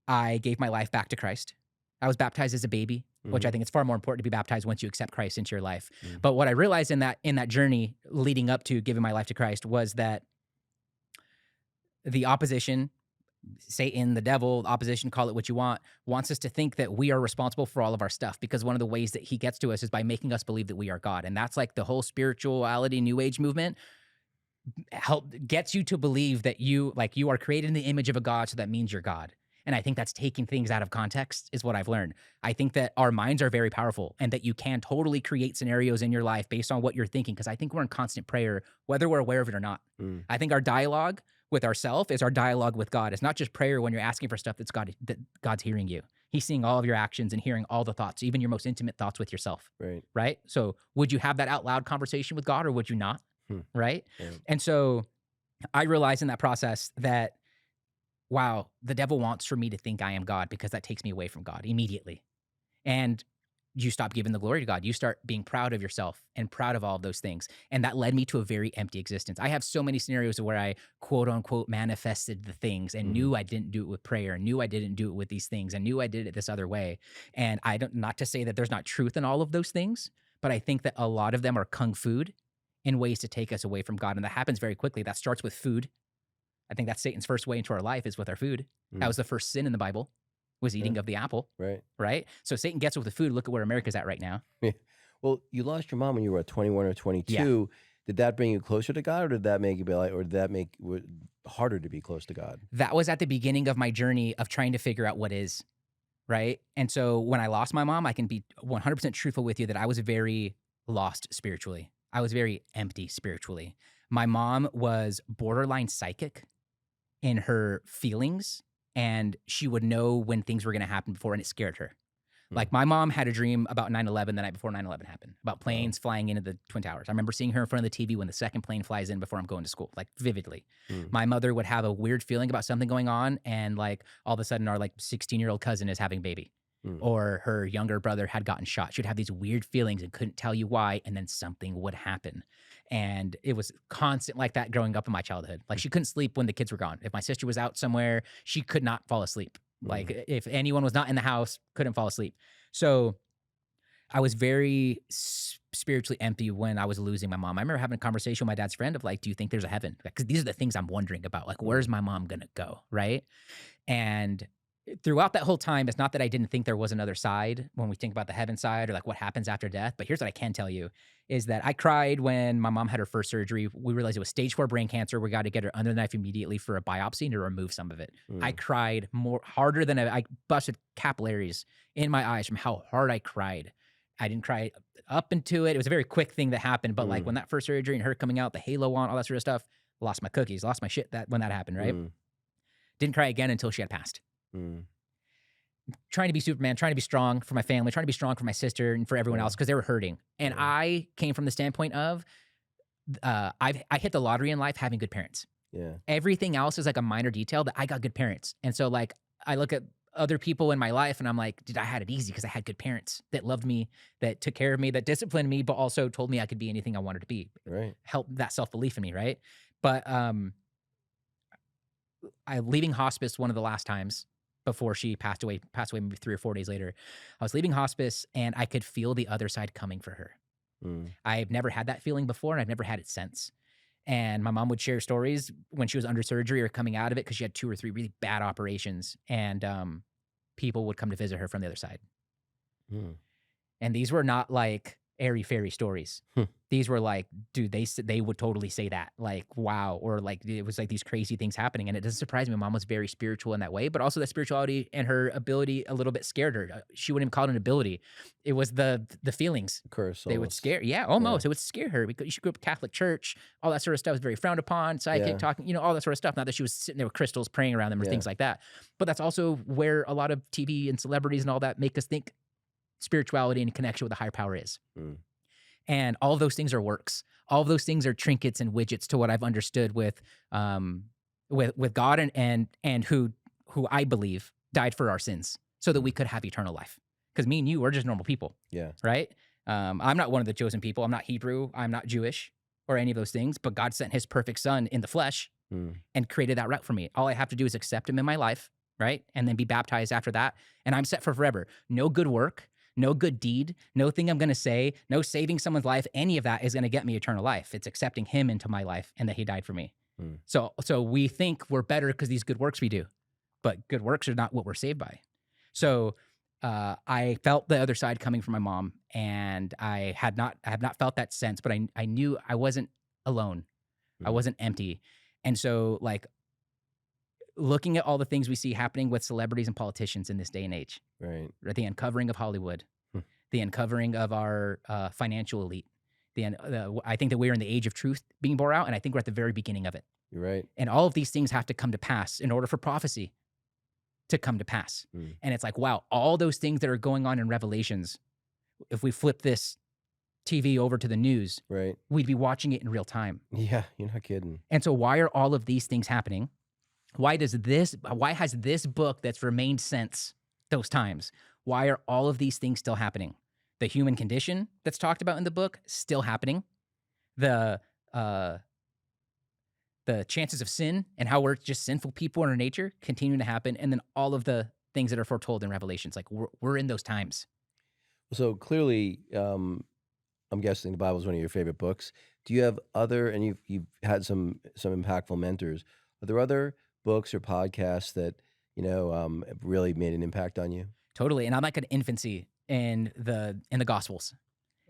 I gave my life back to Christ. I was baptized as a baby, which I mhm, think it's far more important to be baptized once you accept Christ into your life. mm, But what I realized in that journey leading up to giving my life to Christ was that the opposition, Satan, the devil, opposition, call it what you want, wants us to think that we are responsible for all of our stuff, because one of the ways that he gets to us is by making us believe that we are God. And that's like the whole spirituality new age movement gets you to believe that you are created in the image of a God, so that means you're God. And I think that's taking things out of context is what I've learned. I think that our minds are very powerful, and that you can totally create scenarios in your life based on what you're thinking, because I think we're in constant prayer, whether we're aware of it or not. mm, I think our dialogue with ourself is our dialogue with God. It's not just prayer when you're asking for stuff that God's hearing you. He's seeing all of your actions and hearing all the thoughts, even your most intimate thoughts with yourself, right. right? So would you have that out loud conversation with God, or would you not? Hmm, Right? right. And so I realized in that process that, wow, the devil wants for me to think I am God, because that takes me away from God immediately. And you stop giving the glory to God. You start being proud of yourself and proud of all of those things. And that led me to a very empty existence. I have so many scenarios where I quote unquote manifested the things and Mhm, knew I didn't do it with prayer, knew I didn't do it with these things, and knew I did it this other way. And I don't, not to say that there's not truth in all of those things, but I think that a lot of them are kung food in ways to take us away from God. And that happens very quickly. That starts with food. I think that's Satan's first way into our life is with our food. That mm, was the first sin in the Bible, was yeah, eating of the apple, right. right? So Satan gets with the food. Look at where America's at right now. Yeah. Well, you lost your mom when you were 21 or Yeah. 22. Did that bring you closer to God, or did that make you be like, or did that make harder to be close to God? That was at the beginning of my journey of trying to figure out what is, right? And so when I lost my mom, I can be 100% truthful with you that I was very lost spiritually. I was very empty spiritually. My mom was borderline psychic in her feelings, and she would know when things were going to happen before, and it scared her. Mm, Like my mom had a dream about 9/11 the night before 9/11 happened, about wow. planes flying into the Twin Towers. I remember seeing her in front of the TV when the second plane flies in before I'm going to school, like vividly. Mm, My mother would have a weird feeling about something going on, and like all of a sudden our like 16-year-old cousin is having a baby, mm, or her younger brother had gotten shot. She'd have these weird feelings and couldn't tell you why, and then something would happen. And it was constant like that growing up in my childhood. Like she couldn't sleep when the kids were gone. If my sister was out somewhere, she could not fall asleep. mm, Like if anyone was not in the house, couldn't fall asleep. So I was very spiritually empty when I was losing my mom. I remember having a conversation with my dad's friend of like, do you think there's a heaven? Because these are the things I'm wondering about. Like, mm, where's my mom going to go? Right. And throughout that whole time, it's not that I didn't think there was another side when we think about the heaven side or like what happens after death. But here's what I can tell you is that I cried when my mom had her first surgery. We realized it was stage 4 brain cancer. We got to get her under the knife immediately for a biopsy to remove some of it. I cried harder than I busted capillaries in my eyes from how hard I cried. I didn't cry up into it. It was a very quick thing that happened. But like when that first surgery and her coming out, the halo on, all that sort of stuff, lost my cookies, lost my shit when that happened, right? Didn't cry again until she had passed. Trying to be Superman, trying to be strong for my family, trying to be strong for my sister and for everyone else because they were hurting. And I came from the standpoint of I hit the lottery in life having good parents. Yeah. Everything else is like a minor detail that I got good parents. And so like I look at other people in my life and I'm like, dude, I had it easy because I had good parents that loved me, that took care of me, that disciplined me, but also told me I could be anything I wanted to be. Right. Help that self-belief in me, right? But leaving hospice one of the last times before she passed away maybe 3 or 4 days later. I was leaving hospice and I could feel the other side coming for her. I've never had that feeling before and I've never had it since. And my mom would share stories when she was under surgery or coming out of it because she had 2 or 3 really bad operations and people would come to visit her from the other side. And these were not like airy-fairy stories. These were like, dude, they would totally say that. Like, wow. Or like, it was like these crazy things happening. And it doesn't surprise me. Mom was very spiritual in that way, but also that spirituality and her ability a little bit scared her. She wouldn't even call it an ability. It was the feelings. Curse. They would scare. Yeah, almost. It would scare her because she grew up Catholic church. All that sort of stuff was very frowned upon. Psychic talking, all that sort of stuff. Not that she was sitting there with crystals praying around them or things like that. But that's also where a lot of TV and celebrities and all that make us think spirituality and connection with a higher power is. And all of those things are works. All of those things are trinkets and widgets to what I've understood with God and who I believe died for our sins so that we could have eternal life. Because me and you are just normal people. Yeah. Right? I'm not one of the chosen people. I'm not Hebrew. I'm not Jewish or any of those things. But God sent his perfect son in the flesh and created that route for me. All I have to do is accept him in my life, right? And then be baptized after that. And I'm set for forever. No good work. No good deed, no thing I'm going to say, no saving someone's life, any of that is going to get me eternal life. It's accepting him into my life and that he died for me. So we think we're better because these good works we do, but good works are not what we're saved by. So I felt the other side coming from my mom, and I have not felt that sense, but I knew I wasn't alone. I wasn't empty. And so like looking at all the things we see happening with celebrities and politicians in this day and age, right? The uncovering of Hollywood, the uncovering of our financial elite. I think that we're in the age of truth being bore out, and I think we're at the very beginning of it. You're right. And all of these things have to come to pass in order for prophecy to come to pass. And it's like, wow, all those things that are going on in Revelations, if we flip this TV over to the news, right, we'd be watching it in real time. Yeah, you're not kidding. And so why are all of these things happening? Why has this book that's remained since those times, why are all of these things still happening? The human condition that's talked about in the book, still happening. The chances of sin and how we're just sinful people in our nature continuing to happen. And then all of the things that are foretold in Revelations, like we're in those times. So clearly, I'm guessing the Bible is one of your favorite books. Do you have other, and you've had some impactful mentors, are there other books or podcasts that have really made an impact on you? Totally. And I'm like an infancy in the Gospels.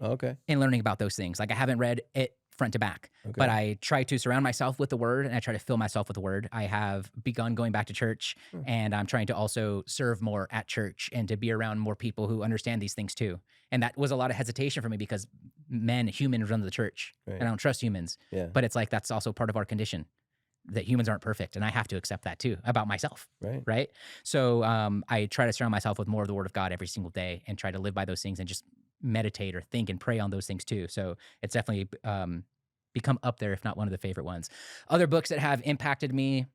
Okay. In learning about those things. Like I haven't read it front to back, but I try to surround myself with the word and I try to fill myself with the word. I have begun going back to church and I'm trying to also serve more at church and to be around more people who understand these things too. And that was a lot of hesitation for me because humans run the church and I don't trust humans. Yeah. But it's like, that's also part of our condition, that humans aren't perfect. And I have to accept that too about myself. Right. So I try to surround myself with more of the word of God every single day and try to live by those things and just meditate or think and pray on those things too. So it's definitely become up there, if not one of the favorite ones. Other books that have impacted me,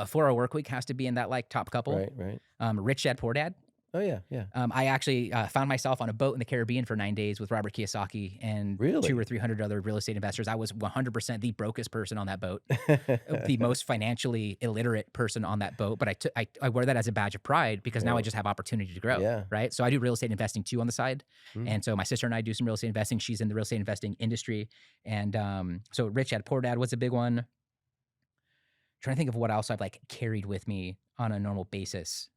4 Hour Workweek has to be in that like top couple. Right. Rich Dad, Poor Dad. Oh yeah. I actually found myself on a boat in the Caribbean for 9 days with Robert Kiyosaki and 200 or 300 other real estate investors. I was 100% the brokest person on that boat, the most financially illiterate person on that boat. But I wear that as a badge of pride because now I just have opportunity to grow. Yeah. Right. So I do real estate investing too on the side. And so my sister and I do some real estate investing. She's in the real estate investing industry. And so Rich Dad, Poor Dad was a big one. Trying to think of what else I've like carried with me on a normal basis.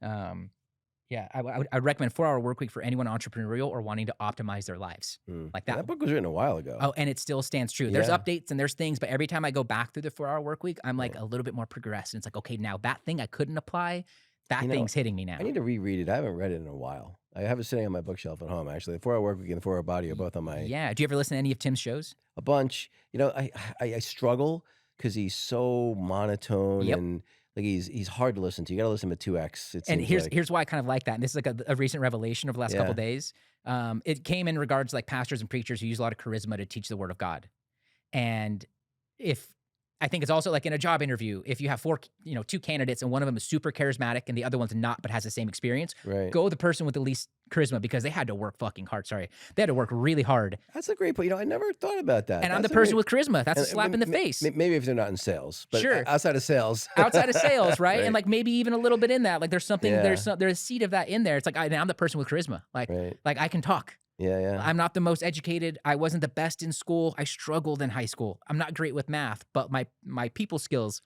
Yeah, I'd recommend 4 Hour Workweek for anyone entrepreneurial or wanting to optimize their lives. Mm. Like And that. that book was written a while ago. Oh, and it still stands true. There's Yeah. updates and there's things, but every time I go back through the 4 Hour Workweek, I'm like Right. a little bit more progressed. And it's like, okay, now that thing I couldn't apply, that You know, thing's hitting me now. I need to reread it. I haven't read it in a while. I have it sitting on my bookshelf at home, actually. The 4 Hour Workweek and the 4 Hour Body are both on my Yeah. Do you ever listen to any of Tim's shows? a bunch. You know, I struggle because he's so monotone Yep. and like he's hard to listen to. You got to listen to 2x. It And seems here's like. here's why I kind of like that. And this is like a recent revelation over the last couple Yeah. days. It came in regards to like pastors and preachers who use a lot of charisma to teach the word of God. And if I think it's also like in a job interview, if you have two candidates and one of them is super charismatic and the other one's not, but has the same experience, Right. go with the person with the least charisma because they had to work fucking hard. Sorry. They had to work really hard. That's a great point. You know, I never thought about that. And I'm the That's a person great- with charisma. That's a and slap in the face. Maybe if they're not in sales, but Sure. outside of sales. Outside of sales, right? Right. And like maybe even a little bit in that. Like there's something, Yeah. there's a seed of that in there. It's like I'm the person with charisma. Like, Right. like I can talk. Yeah, yeah. I'm not the most educated. I wasn't the best in school. I struggled in high school. I'm not great with math, but my people skills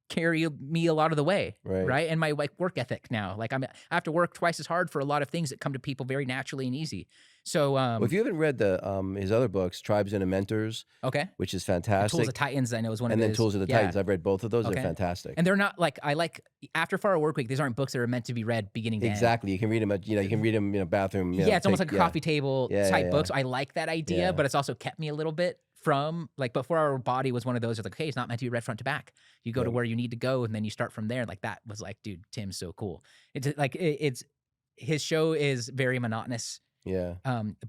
carry me a lot of the way, Right. And my like work ethic now. Like I have to work twice as hard for a lot of things that come to people very naturally and easy. So Well, if you haven't read the his other books, Tribes and Mentors, okay. which is And fantastic, Tools of Titans, I know is one and of then his. Tools of the Yeah. Titans, I've read both of those. Okay. They're fantastic. And they're not like I like after 4 Hour Workweek. These aren't books that are meant to be read beginning to end. Exactly. You can read them at you can read them bathroom. Yeah, it's almost like a coffee table Yeah, type yeah, book. So I like that idea, Yeah. but it's also kept me a little bit from like, but 4 Hour Body was one of those. It's like, okay, it's not meant to be read front to back. You go to Right. where you need to go, and then you start from there. Like that was like, dude, Tim's so cool. It's like it's his show is very monotonous. Yeah.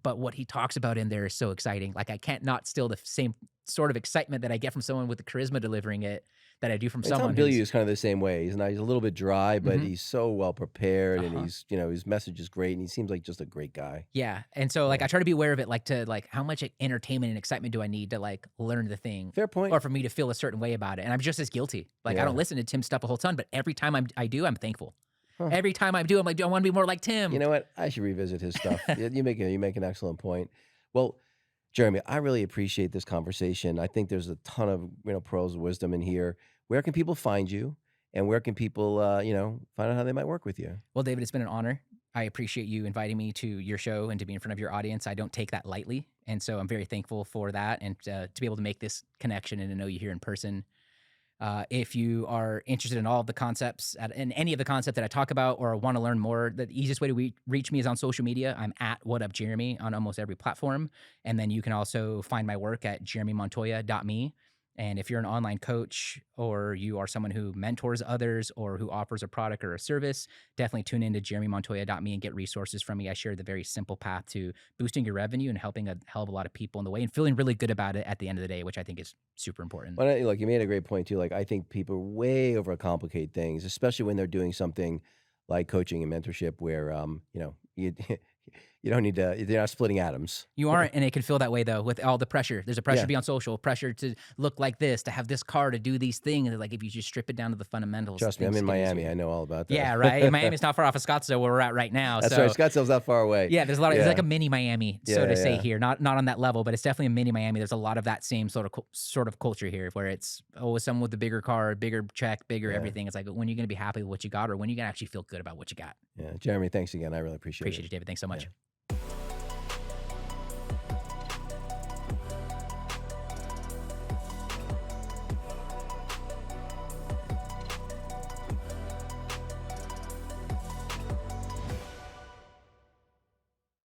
But what he talks about in there is so exciting. Like I can't not still the same sort of excitement that I get from someone with the charisma delivering it that I do from someone Tom Billieux who's is kind of the same way. He's a little bit dry, but Mhm. he's so well prepared, and Uh-huh. he's his message is great, and he seems like just a great guy. yeah. And so like Yeah. I try to be aware of it, like to like how much entertainment and excitement do I need to like learn the thing Fair point. or for me to feel a certain way about it. And I'm just as guilty. Like I don't Yeah. listen to Tim's stuff a whole ton, but every time I do, I'm thankful. Huh. Every time I do, I'm like, do I want to be more like Tim? You know what? I should revisit his stuff. You make an excellent point. Well, Jeremy, I really appreciate this conversation. I think there's a ton of pearls of wisdom in here. Where can people find you, and where can people find out how they might work with you? Well, David, it's been an honor. I appreciate you inviting me to your show and to be in front of your audience. I don't take that lightly. And so I'm very thankful for that and to be able to make this connection and to know you here in person. If you are interested in all of the concepts, in any of the concepts that I talk about or want to learn more, the easiest way to reach me is on social media. I'm at WhatUpJeremy on almost every platform. And then you can also find my work at jeremymontoya.me. And if you're an online coach or you are someone who mentors others or who offers a product or a service, definitely tune into jeremymontoya.me and get resources from me. I share the very simple path to boosting your revenue and helping a hell of a lot of people in the way and feeling really good about it at the end of the day, which I think is super important. Well, look, you made a great point too. Like, I think people way overcomplicate things, especially when they're doing something like coaching and mentorship, where you you don't need to. They're not splitting atoms. You aren't, and it can feel that way though with all the pressure. There's a pressure Yeah. to be on social, pressure to look like this, to have this car, to do these things. And like if you just strip it down to the fundamentals. Trust me, I'm things in get Miami. easier. I know all about that. Yeah, right. And Miami's not far off of Scottsdale where we're at right now. That's so, right. Scottsdale's not far away. Yeah, there's a lot of, Yeah. it's like a mini Miami, so Yeah, to say yeah. here. Not on that level, but it's definitely a mini Miami. There's a lot of that same sort of culture here where it's someone with a bigger car, bigger check, bigger Yeah. everything. It's like when you're going to be happy with what you got or when you're going to actually feel good about what you got. Yeah, Jeremy, thanks again. I really appreciate it. Appreciate you, David. Thanks so much. Yeah.